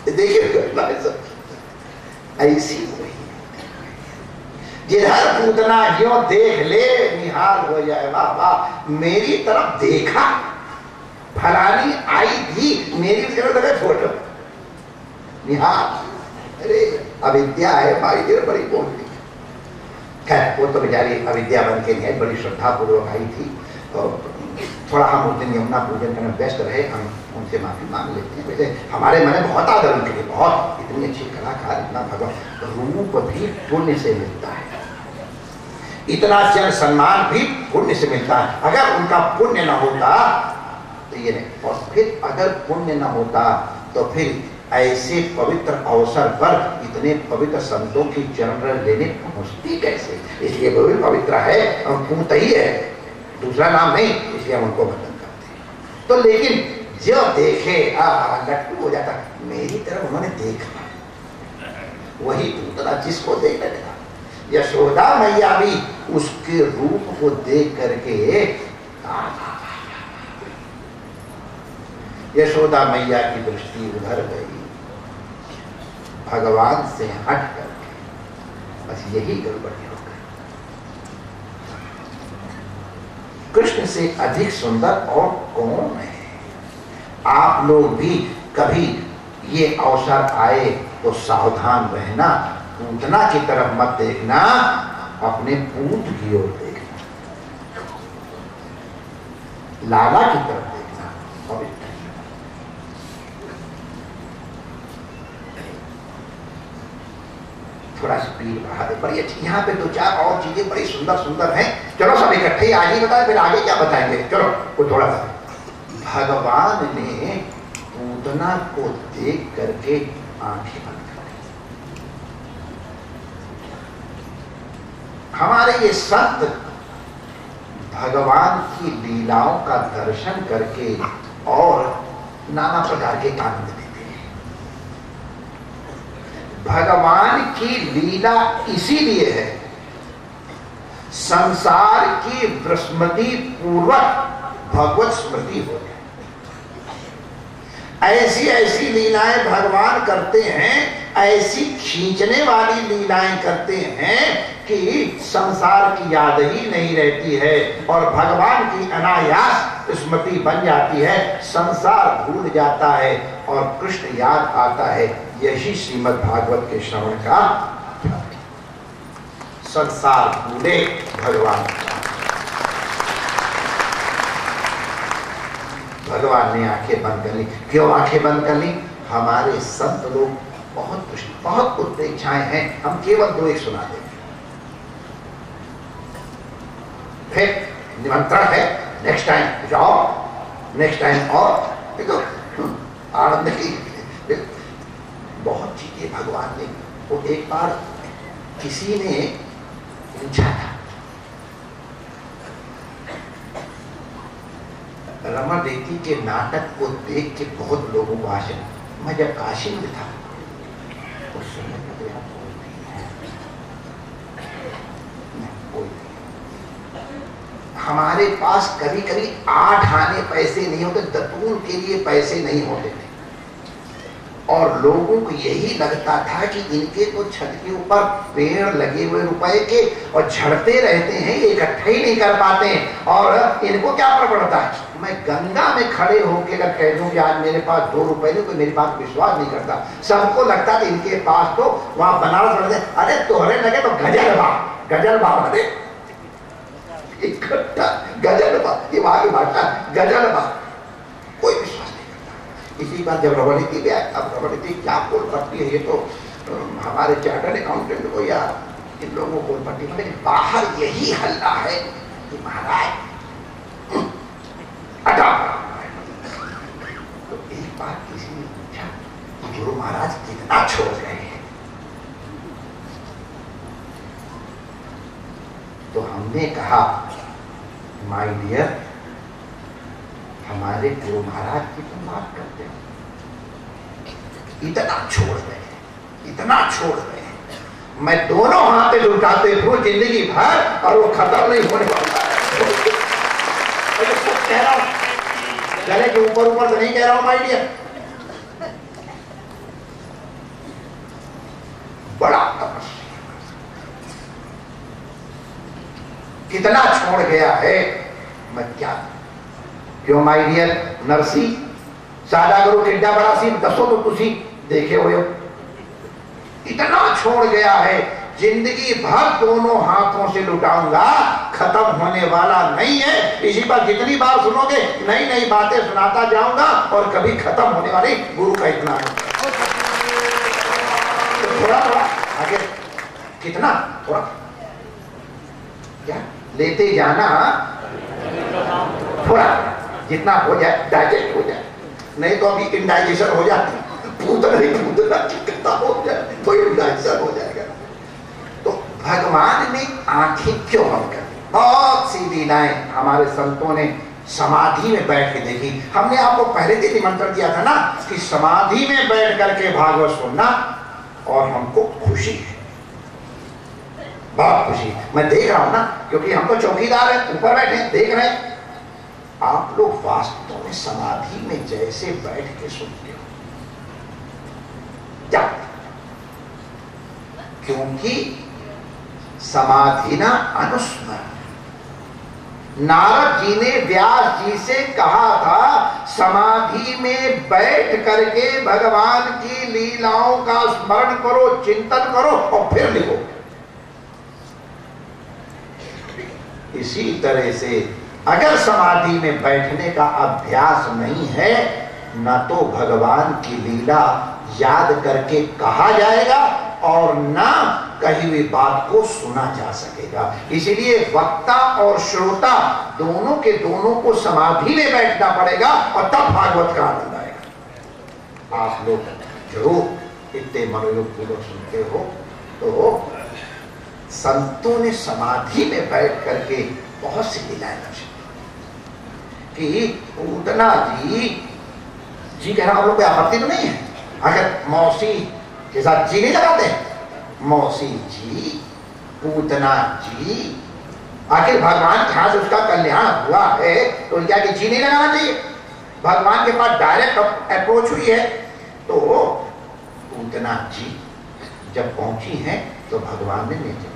देखिए ऐसी हुई। जिधर पूतना यो देख ले निहाल हो जाए, वाह वाह मेरी तरफ देखा, फलानी आई थी मेरी तरफ फोटो निहाल। अरे अविद्या है हमारी देर बड़ी बोलती। खैर वो तो बेचारी अविद्या बन के नहीं आई, बड़ी श्रद्धा पूर्वक आई थी, और थोड़ा हम उस दिन यमुना पूजन करने व्यस्त रहे, हम उनसे माफी मांग लेते हैं। वैसे हमारे मन में बहुत आदर उनके लिए, बहुत इतनी अच्छी कलाकार, इतना भगवान रूप भी पुण्य से मिलता है, इतना जन सम्मान भी पुण्य से मिलता है। अगर उनका पुण्य न होता तो ये नहीं, और फिर अगर पुण्य न होता तो फिर ऐसे पवित्र अवसर पर इतने पवित्र संतों की चरण लेने पहुंचती कैसे? इसलिए वो भी पवित्र है, और पूत ही है, दूसरा नाम नहीं, इसलिए हम उनको वंदन करते हैं। तो लेकिन जो देखे लट्टू हो जाता, मेरी तरफ उन्होंने देखा, वही पूतना जिसको देखने लगा। यशोदा मैया भी उसके रूप को देख करके यशोदा मैया की दृष्टि उधर गई, भगवान से हट करके, बस यही गड़बड़ी हो गई। कृष्ण से अधिक सुंदर और कौन है? आप लोग भी कभी ये अवसर आए तो सावधान रहना, पूतना की तरफ मत देखना, अपने पूत की ओर देखना, लाला की तरफ देखना, पवित्र थोड़ा स्पीड बढ़ा दे, बड़ी अच्छी। यहाँ पे 2-4 और चीजें बड़ी सुंदर सुंदर हैं। चलो सब इकट्ठे आज ही बताए, फिर आगे क्या बताएंगे। चलो वो थोड़ा सा। भगवान ने पूतना को देख करके आंखें बंद कर दी। हमारे ये संत भगवान की लीलाओं का दर्शन करके और नाना प्रकार के आनंद देते हैं। भगवान की लीला इसीलिए है संसार की विस्मृति पूर्वक भगवत स्मृति हो जाए। ऐसी ऐसी लीलाएं भगवान करते हैं, ऐसी खींचने वाली लीलाएं करते हैं कि संसार की याद ही नहीं रहती है और भगवान की अनायास स्मृति बन जाती है। संसार भूल जाता है और कृष्ण याद आता है। यही श्रीमद् भागवत के श्रवण का संसार भूले भगवान। भगवान ने आंखें बंद कर ली। क्यों आंखें बंद कर ली? हमारे संत लोग बहुत उत्प्रेक्षाएं हैं, हम केवल 2-1 सुना देंगे। फिर निमंत्रण है नेक्स्ट टाइम जाओ, नेक्स्ट टाइम और देखो आनंद की बहुत चीजें भगवान ने। वो एक बार किसी ने पूछा था, रमा देवी के नाटक को देख के बहुत लोगों को आशा। मैं जब काशी में था उस समय हमारे पास कभी कभी 8 आने पैसे नहीं होते, दतून के लिए पैसे नहीं होते थे और लोगों को यही लगता था कि इनके तो छत के ऊपर पेड़ लगे हुए रुपए के और झड़ते रहते हैं, इकट्ठे ही नहीं कर पाते हैं और इनको क्या फर्क पड़ता है। मैं गंगा में खड़े होकर अगर कह दूं कि आज मेरे पास 2 रुपए नहीं, तो मेरी बात विश्वास नहीं करता। सबको लगता था इनके पास तो वहां बनारस बढ़ते, अरे तोहरे लगे तो गजल बाबा अरे इकट्ठा गजल बा, ये वहां की भाषा गजल बा, कोई विश्वास नहीं करता। इसी बात जब रवनीति गया, अब रवनीति क्या बोल पड़ती है, ये तो हमारे चार्टर्ड अकाउंटेंट को या इन लोगों को बोल पड़ती है, लेकिन बाहर यही हल्ला है कि महाराज अटा। तो एक बार किसी ने पूछा कि गुरु महाराज कितना छोड़ गए हैं, तो हमने कहा माय डियर, हमारे गुरु महाराज की तुम बात करते हो, इतना छोड़ गए, इतना छोड़ गए, मैं दोनों हाथ लुटाते फिरूं जिंदगी भर और वो खत्म नहीं होने वाला है। कह रहा हूं, गले के ऊपर ऊपर तो नहीं कह रहा हूं माय डियर, बड़ा तपस्या कितना छोड़ गया है, मैं क्या। क्यों माय डियर नरसी सादा करो किड्डा बड़ा सी दसो तो तुसी देखे हो, इतना छोड़ गया है, जिंदगी भर दोनों हाथों से लुटाऊंगा, खत्म होने वाला नहीं है। इसी पर जितनी बार सुनोगे नई नई बातें सुनाता जाऊंगा और कभी खत्म होने वाली गुरु का इतना है। तो थोड़ा थोड़ा आगे, कितना थोड़ा क्या लेते जाना, थोड़ा जितना हो जाए डाइजेस्ट हो जाए, नहीं तो अभी इंडाइजेशन हो जाती, पूतना कितना हो जाए तो इंडाइजेशन हो जाएगा। तो भगवान ने आंखें क्यों बंद कर दी? बहुत सी लीलाएं हमारे संतों ने समाधि में बैठ के देखी। हमने आपको पहले दिन निमंत्रण दिया था ना कि समाधि में बैठ करके भागवत सुनना, और हमको खुशी है, बहुत खुशी। मैं देख रहा हूं ना, क्योंकि हम तो चौकीदार हैं, ऊपर बैठे देख रहे हैं। आप लोग वास्तव में समाधि में जैसे बैठ के सुनते हो क्या? क्योंकि समाधि ना अनुस्मरण। नारद जी ने व्यास जी से कहा था समाधि में बैठ करके भगवान की लीलाओं का स्मरण करो, चिंतन करो और फिर लिखो। इसी तरह से अगर समाधि में बैठने का अभ्यास नहीं है, न तो भगवान की लीला याद करके कहा जाएगा और न कही हुई बात को सुना जा सकेगा। इसीलिए वक्ता और श्रोता दोनों के दोनों को समाधि में बैठना पड़ेगा और तब भागवत का आनंद आएगा। आप लोग जरूर इतने मनोयोग पूर्वक सुनते हो तो संतों ने समाधि में बैठ करके बहुत सी लीलाएं दर्शाई कि पूतना जी कहना आप लोग कोई आपत्ति तो नहीं है अगर मौसी के साथ जी नहीं लगाते? मौसी जी, पूतना जी, आखिर भगवान के हाथ उसका कल्याण हुआ है तो क्या कि जी नहीं लगाना चाहिए? भगवान के पास डायरेक्ट अप्रोच हुई है तो पूतना जी जब पहुंची हैं तो भगवान ने नहीं।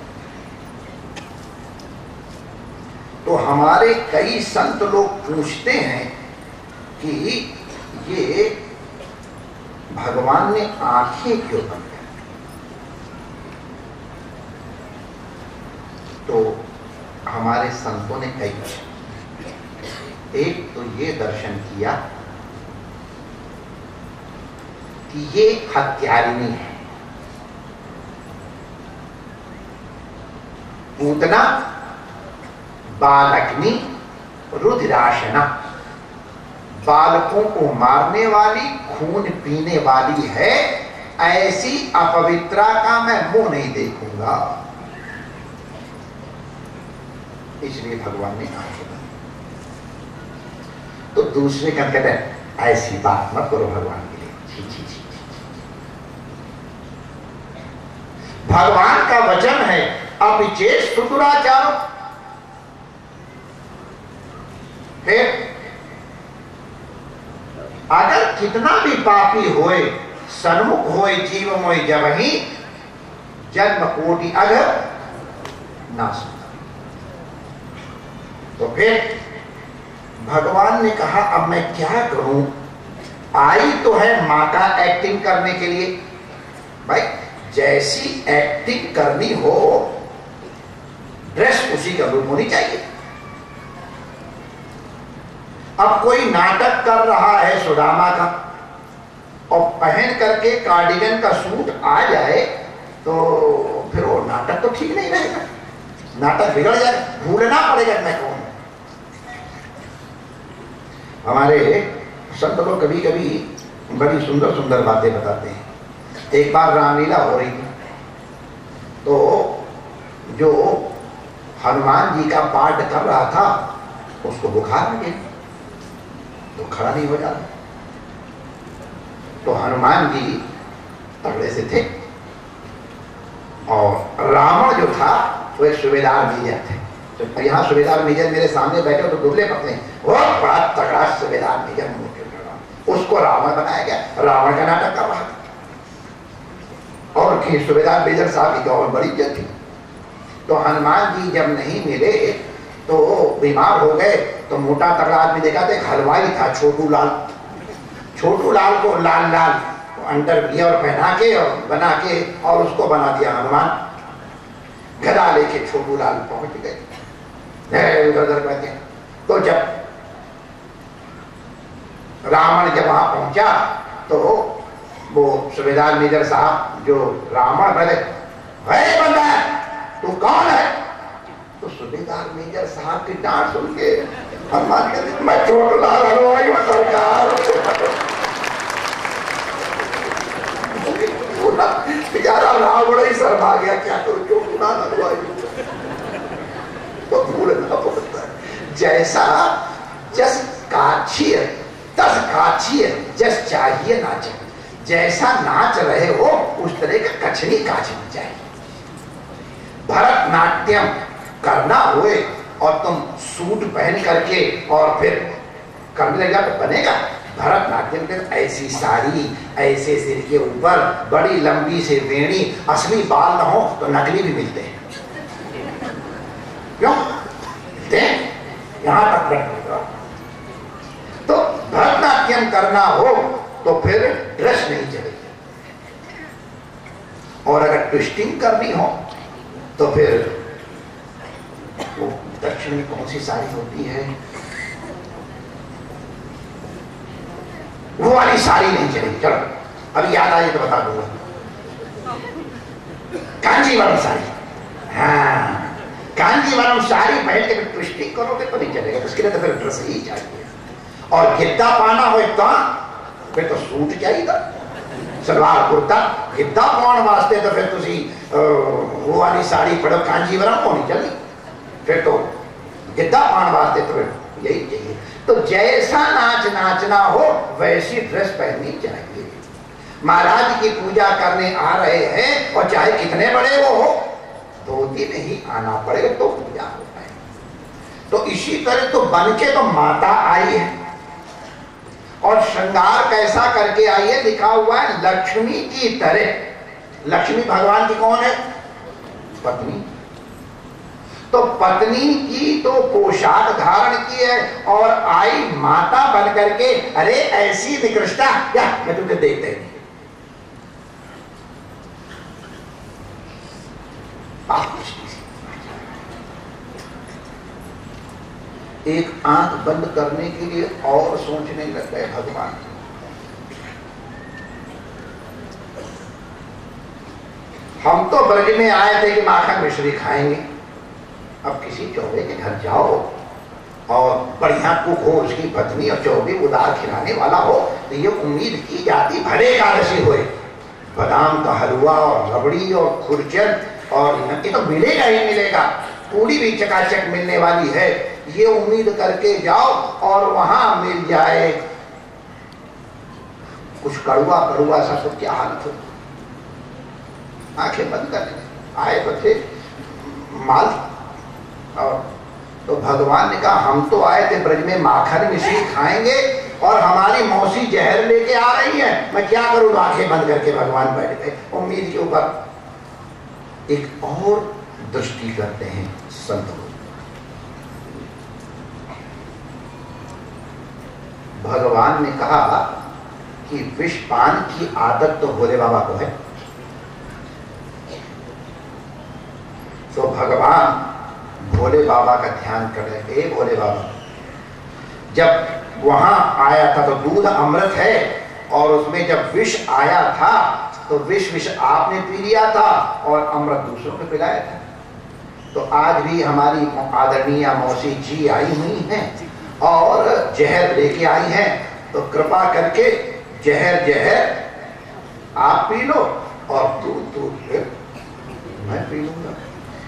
तो हमारे कई संत लोग पूछते हैं कि ये भगवान ने आंखें क्यों बंद कर? तो हमारे संतों ने कई एक तो ये दर्शन किया कि ये हत्यारिणी है, पूतना बालकनी रुधिराशना, बालकों को मारने वाली, खून पीने वाली है, ऐसी अपवित्रा का मैं मुंह नहीं देखूंगा। इसलिए भगवान ने आंखें बंद। तो दूसरे का कहते हैं ऐसी बात मत करो भगवान के लिए, छी छी छी। भगवान का वचन है अपिचेत सुदुराचारो। फिर अगर कितना भी पापी होए, सन्मुख होए जीव मोय जब ही जन्म कोटि अगर नाश। तो फिर भगवान ने कहा अब मैं क्या करूं? आई तो है मां का एक्टिंग करने के लिए, भाई जैसी एक्टिंग करनी हो ड्रेस उसी का रूप होनी चाहिए। अब कोई नाटक कर रहा है सुदामा का और पहन करके कार्डिगन का सूट आ जाए तो फिर वो नाटक तो ठीक नहीं रहेगा, नाटक बिगड़ जाए, भूलना पड़ेगा मैं कौन। हमारे संत लोग कभी कभी बड़ी सुंदर सुंदर बातें बताते हैं। एक बार रामलीला हो रही थी तो जो हनुमान जी का पाठ कर रहा था उसको बुखार लगे तो खड़ा नहीं हो जाता। तो हनुमान जी तगड़े से थे और रावण जो था वो एक सूबेदार मेजर थे। तो यहाँ सूबेदार मेजर मेरे सामने बैठे तो दुबले पतले, बहुत बड़ा तगड़ा सूबेदार मेजर, उसको रावण बनाया गया, रावण का नाटक कर रहा था। और सूबेदार मेजर साहब की और बड़ी इज्जत थी। तो हनुमान जी जब नहीं मिले तो बीमार हो गए तो मोटा तगड़ा आदमी देखा था, एक हलवाई था छोटू लाल। छोटू लाल को लाल लाल अंडरवियर पहना के और बना के और उसको बना दिया हनुमान। गदा लेके छोटू लाल पहुंच गए उधर बैठे। तो जब रावण जब वहां पहुंचा तो वो सूबेदार मेजर साहब जो रावण बने, बंदा तू कौन है? तो सूबेदार मेजर साहब की डांट सुन के हनुमान कहते मैं छोटू लाल हलवाई हूं सरकार। बेचारा रावण ही शर्मा गया, क्या करूं छोटू लाल हलवाई। तो भूलना पड़ता है। जैसा जस काछिए तस काछिए, जस चाहिए नाचे। जैसा नाच रहे हो उस तरह का कछनी काचनी चाहिए। भरतनाट्यम करना हुए और तुम सूट पहन करके और फिर करने लगा तो बनेगा? भरतनाट्यम के ऐसी साड़ी, ऐसे सिर के ऊपर बड़ी लंबी से वेणी, असली बाल ना हो तो नकली भी मिलते हैं। क्यों मिलते हैं? यहां तक रखने। तो भरतनाट्यम करना हो तो फिर ड्रेस नहीं चलेगी, और अगर ट्विस्टिंग करनी हो तो फिर वो दक्षिण में कौन सी साड़ी होती है वो वाली साड़ी नहीं चलेगी। चलो अभी याद आए तो बता दूंगा। कांजीवरम साड़ी, हाँ कांजीवरम साड़ी पहन के ट्विस्टिंग करोगे तो नहीं चलेगा, उसके लिए तो फिर ड्रेस ही चाहिए। और गिद्दा पाना हो तो फिर तो सूट चाहिए, सलवार कुर्ता। गिद्दा पाने वास्ते तो फिर तुसी वो वाली साड़ी पड़ो कांजीवरम होनी चाहिए, फिर तो गिद्दा पाने वास्ते तो फिर यही चाहिए। तो जैसा नाच नाचना हो वैसी ड्रेस पहननी चाहिए। महाराज की पूजा करने आ रहे हैं और चाहे कितने बड़े वो हो, धोती में ही आना पड़ेगा तो पूजा हो पाए। तो इसी तरह तो बन के तो माता आई है, और श्रृंगार कैसा करके आई है, लिखा हुआ है लक्ष्मी की तरह। लक्ष्मी भगवान की कौन है? पत्नी। तो पत्नी की तो पोशाक धारण की है और आई माता बन करके। अरे ऐसी निकृष्टता क्या, मैं तुझे देखते नहीं। एक आंख बंद करने के लिए और सोचने लग गए भगवान। हम तो ब्रज में आए थे कि माखन मिश्री खाएंगे। अब किसी चौबे के घर जाओ और बढ़िया कुक हो, उसकी पत्नी और चौबे उदार खिलाने वाला हो, तो ये उम्मीद की जाती भले एकादशी होए, बादाम का हलवा और रबड़ी और खुरचन और ये तो मिलेगा ही मिलेगा, पूरी भी चकाचक मिलने वाली है, ये उम्मीद करके जाओ और वहां मिल जाए कुछ कड़ुआ कड़ुआ सा, तो क्या हालत हो। आंखें बंद कर आए तो थे माल। और तो भगवान ने कहा हम तो आए थे ब्रज में माखन मिश्री खाएंगे और हमारी मौसी जहर लेके आ रही है, मैं क्या करूं। आंखें बंद करके भगवान बैठ गए। उम्मीद के ऊपर एक और दृष्टि करते हैं संत लोग। भगवान ने कहा कि विषपान की आदत तो भोले बाबा को है। तो भगवान भोले बाबा का ध्यान कर रहे। ए भोले बाबा, जब वहां आया था तो दूध अमृत है, और उसमें जब विष आया था तो विष आपने पी लिया था और अमृत दूसरों को पिलाया था। तो आज भी हमारी आदरणीय मौसी जी आई हुई हैं और जहर लेके आई हैं, तो कृपा करके जहर आप पी लो और दूध मैं पी लूंगा।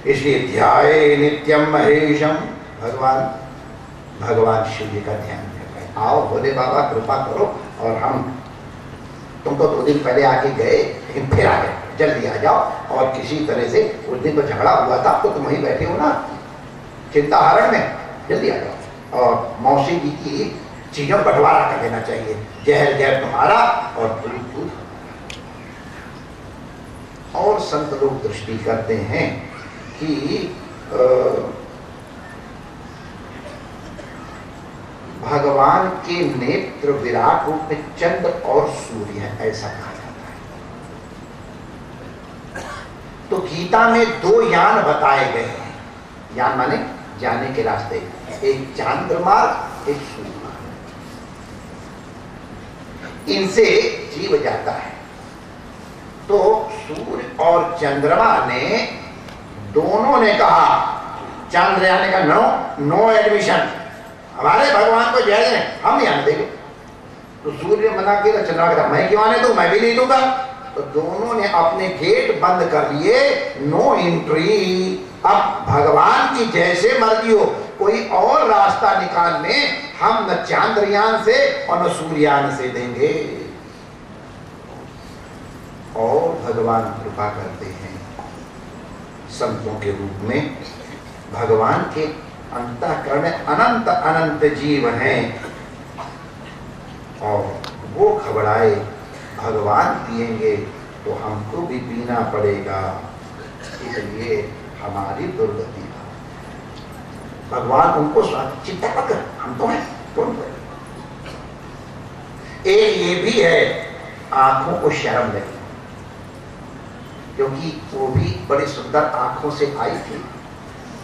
इसलिए ध्याये नित्यम महेशम। भगवान शिव जी का ध्यान कर रहे। आओ भोले बाबा कृपा करो, और हम तुम तो 2 दिन पहले आके गए लेकिन फिर आ गए, जल्दी आ जाओ। और किसी तरह से उस दिन तो झगड़ा हुआ था, तो तुम वहीं बैठे हो ना चिंताहरण में, जल्दी आ जाओ। और मौसी जी की चीजों बंटवारा कर देना चाहिए, जहर तुम्हारा और दूध। और संत लोग दृष्टि करते हैं कि भगवान के नेत्र विराट रूप में चंद्र और सूर्य है, ऐसा कहा जाता है। तो गीता में 2 यान बताए गए हैं। यान माने जाने के रास्ते, एक चांद्रमार्ग, एक सूर्य मार्ग। इनसे जीव जाता है। तो सूर्य और चंद्रमा ने दोनों ने कहा, चंद्रयान ने कहा नो एडमिशन, हमारे भगवान को जय दें, हम नहीं आने देंगे। तो सूर्य मना किया, चंद्रमा कहता मैं क्यों आने दूं, मैं भी नहीं दूंगा। तो दोनों ने अपने गेट बंद कर लिए, नो एंट्री। अब भगवान की जैसे मर्जी हो, कोई और रास्ता निकालने हम न चांद्रयान से और न सूर्ययान से देंगे। और भगवान कृपा करते हैं संतों के रूप में। भगवान के अंतःकरण में अनंत अनंत जीव हैं, और वो घबराए भगवान पिएंगे तो हमको भी पीना पड़ेगा, इसलिए हमारी दुर्गति। भगवान उनको चिंता मत कर, हम तो हैं, तुम तो। एक ये भी है, आंखों को शर्म लगी, क्योंकि वो भी बड़ी सुंदर आंखों से आई थी।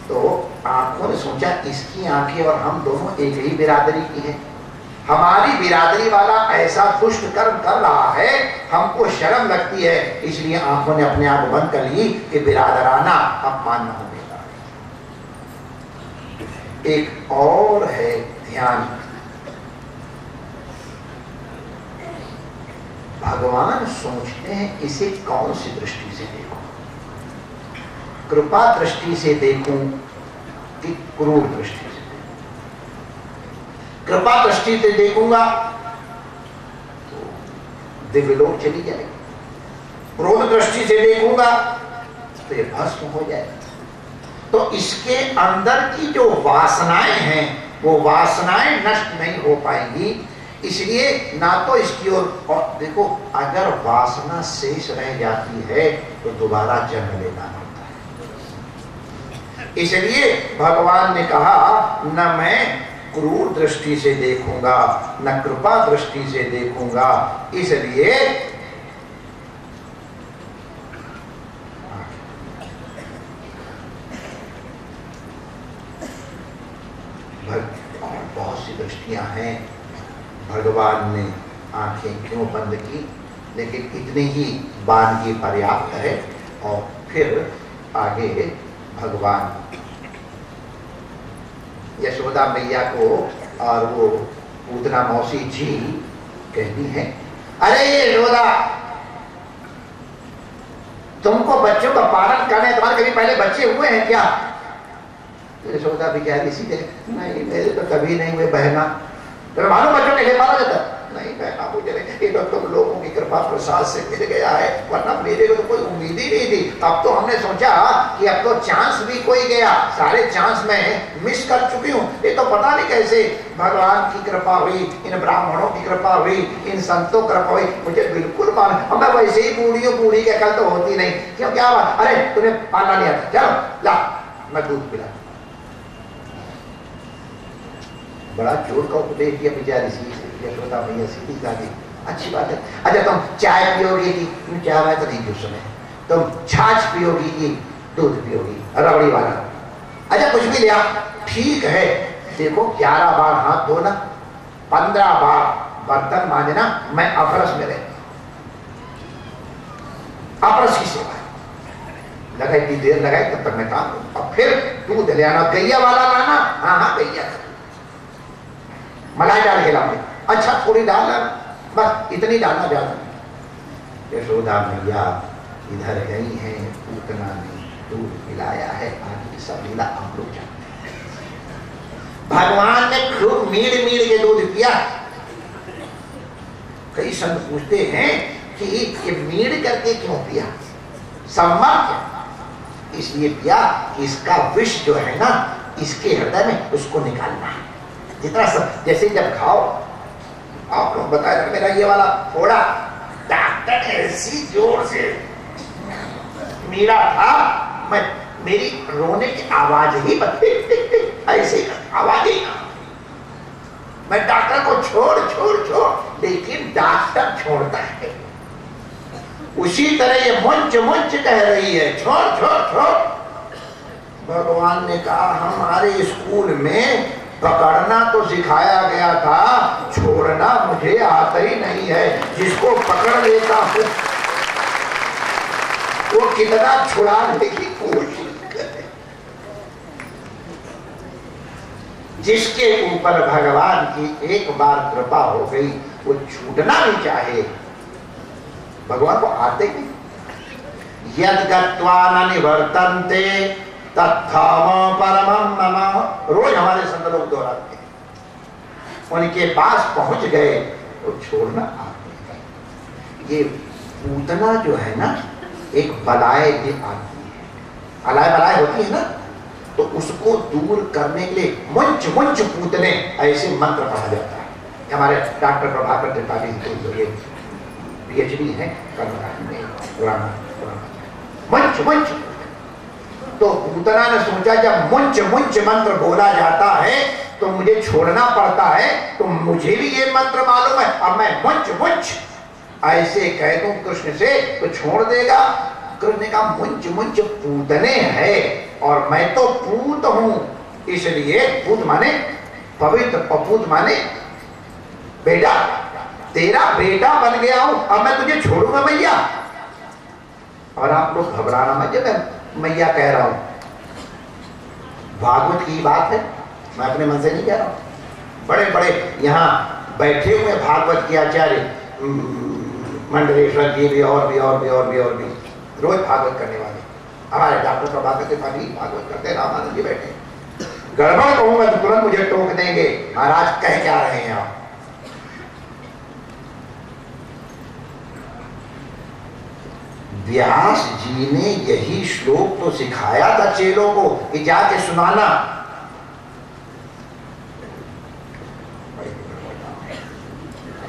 तो आंखों ने सोचा इसकी आंखें और हम दोनों एक ही बिरादरी की हैं, हमारी बिरादरी वाला ऐसा दुष्ट कर्म कर रहा है, हमको शर्म लगती है, इसलिए आंखों ने अपने आप बंद कर ली कि बिरादराना अपमान न होने का। एक और है ध्यान, भगवान सोचते हैं इसे कौन सी दृष्टि से देखूं, कृपा दृष्टि से देखूं कि क्रूर दृष्टि से। कृपा दृष्टि से देखूंगा तो दिव्य लोक चली जाएगी, क्रोध दृष्टि से देखूंगा तो ये भस्म हो जाएगा। तो इसके अंदर की जो वासनाएं हैं वो वासनाएं नष्ट नहीं हो पाएंगी, इसलिए ना तो इसकी और देखो, अगर वासना शेष रह जाती है तो दोबारा जन्म लेना होता है। इसलिए भगवान ने कहा न मैं क्रूर दृष्टि से देखूंगा न कृपा दृष्टि से देखूंगा, इसलिए बहुत सी दृष्टियां हैं, भगवान ने आंखें क्यों बंद की, लेकिन इतनी ही बान की पर्याप्त है। और फिर आगे भगवान यशोदा मैया को और वो पूतना मौसी जी कहती हैं, अरे यशोदा तुमको बच्चों का पालन करने, तुम्हारे कभी पहले बच्चे हुए हैं क्या? यशोदा बेचारी सीधे, नहीं मेरे तो कभी नहीं हुए बहना। तो मालूम बच्चों के लिए पाला जाता? नहीं बहना मुझे नहीं, ये तो तुम लोगों की कृपा प्रसाद से मिल गया है, वरना मेरे को तो कोई उम्मीद ही नहीं थी। अब तो हमने सोचा कि अब तो चांस भी कोई गया, सारे चांस मैं मिस कर चुकी हूँ। ये तो पता नहीं कैसे भगवान की कृपा हुई, इन ब्राह्मणों की कृपा हुई, इन संतों की कृपा हुई, मुझे बिल्कुल मालूम। मैं वैसे ही बूढ़ी के कल तो होती नहीं, क्यों क्या बात? अरे तुम्हें पाला नहीं आता, चलो ला मैं दूध पिला। बड़ा जोर का उपदेश दिया बेचारी सी यशोदा मैया, सीधी गाली, अच्छी बात है। अच्छा तुम चाय पियोगी कि चाय वाय तो नहीं पी समय, तुम छाछ पियोगी कि दूध पियोगी रबड़ी वाला? अच्छा कुछ भी लिया, ठीक है। देखो 11 बार हाथ धोना, 15 बार बर्तन मांजना, मैं अफरस में रहता, अफरस की सेवा लगाई, इतनी देर लगाई तब तक मैं काम करूँ। और फिर दूध ले आना, गैया वाला लाना, हाँ गैया, मलाई डाल के लाओगे, अच्छा थोड़ी डालना, बस इतनी डालना ज्यादा। यशोदा मैया इधर गई है, पूतना ने दूध पिलाया है, आगे सब लीला हम लोग जानते हैं। भगवान ने खूब मीड़ के दूध पिया। कई संत पूछते हैं कि ये मीड़ करके क्यों पिया, सम्मत क्या? इसलिए पिया कि इसका विष जो है ना, इसके हृदय में उसको निकालना है। जितना सब, जैसे जब खाओ, आप लोग बताए मेरा ये वाला फोड़ा, डॉक्टर ने ऐसी जोर से मीरा था, मैं मेरी रोने की आवाज ही ऐसे आवाज ही, मैं डॉक्टर को छोड़, लेकिन डॉक्टर छोड़ता है। उसी तरह ये मुंच कह रही है, छोड़। भगवान ने कहा हमारे स्कूल में पकड़ना तो सिखाया गया था, छोड़ना मुझे आता ही नहीं है। जिसको पकड़ लेता हूं वो कितना छुड़ाने की कोशिश करे। जिसके ऊपर भगवान की एक बार कृपा हो गई वो छूटना नहीं चाहे, भगवान को आते नहीं। यद गत्वा न निवर्तन्ते तत्थाम परमं मम, रोज हमारे संत लोग दोहराते हैं। उनके पास पहुंच गए तो छोड़ना आते हैं। ये पूतना जो है ना, एक बलाए भी आती है, अलाय बलाय होती है ना, तो उसको दूर करने के लिए मुंच पूतने ऐसे मंत्र पढ़ा जाता है। हमारे डॉक्टर प्रभाकर त्रिपाठी जी PhD है कर्मकांड में, पुराना मुंच। तो पूतना ने सोचा जब मुंच मंत्र बोला जाता है तो मुझे छोड़ना पड़ता है, तो मुझे भी ये मंत्र मालूम है, अब मैं मुंच ऐसे कह दूं कृष्ण से तो छोड़ देगा। कृष्ण का मुंच पूतने है, और मैं तो पूत हूं, इसलिए पूत माने पवित्र, पपूत माने बेटा तेरा बेटा बन गया हूं, अब मैं तुझे छोड़ूंगा मैया? और आप लोग घबराना मत, जब मैं मैया कह रहा हूं, भागवत की बात है, मैं अपने मन से नहीं कह रहा हूं। बड़े बड़े यहाँ बैठे हुए भागवत के आचार्य मंडलेश्वर जी भी और भी रोज भागवत करने वाले, हमारे डॉक्टर प्रभाकर के पास भागवत करते रामानंद जी बैठे। गड़बड़ कहूंगा तो तुरंत मुझे टोक देंगे, महाराज कह क्या रहे हैं आप? व्यास जी ने यही श्लोक तो सिखाया था चेलों को कि जाके सुनाना।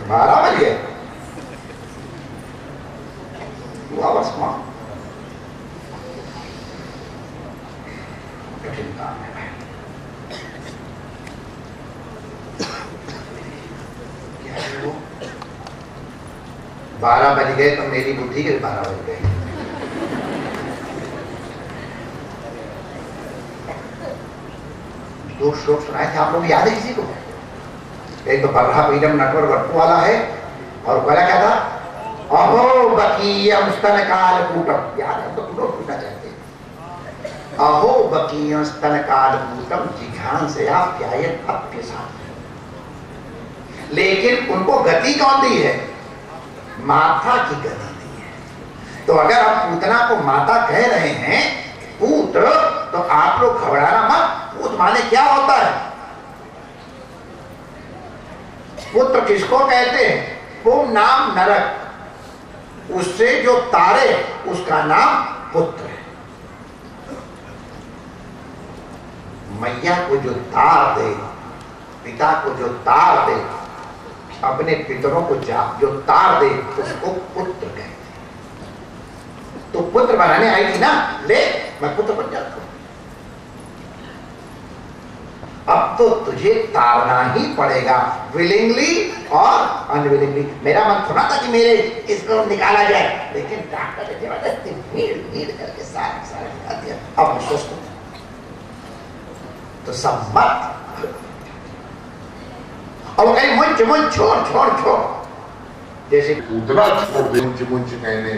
12 बज गए, कठिन काम है। क्या है वो? 12 बज गए तो मेरी बुद्धि के 12 बज गए। दो श्लोक सुनाए थे आप लोग, याद है किसी को? एक तो बर्हा बीजम नटवर वट्टू वाला है, और पहला क्या था? अहो बकीयम स्तन काल कूटम, याद है? तो पूछना चाहते हैं। अहो बकीयम स्तन काल कूटम जिघांसया प्यायत अप्यसात्। लेकिन उनको गति कौन दी है? माता की गति दी है। तो अगर आप पूतना को माता कह रहे हैं पुत्र, तो आप लोग घबराना मत। पुत्र माने क्या होता है? पुत्र किसको कहते हैं? वो नाम नरक, उससे जो तारे उसका नाम पुत्र है। मैया को जो तार दे, पिता को जो तार दे, अपने पितरों को जो तार दे, उसको पुत्र कहते हैं। तो पुत्र बनाने आई थी ना, ले मैं पुत्र बन जाता हूं। अब तो तुझे तारना ही पड़ेगा, विलिंगली और अनविलिंगली। मेरा मन थोड़ा था कि मेरे इसको निकाला जाए, लेकिन डॉक्टर ने जबरदस्ती भीड़ करके सारा निकाल दिया। अब मैं सोचता हूं तो सब मत, और कहीं मुंच छोड़, जैसे उतना छोड़ दे, मुंच कहने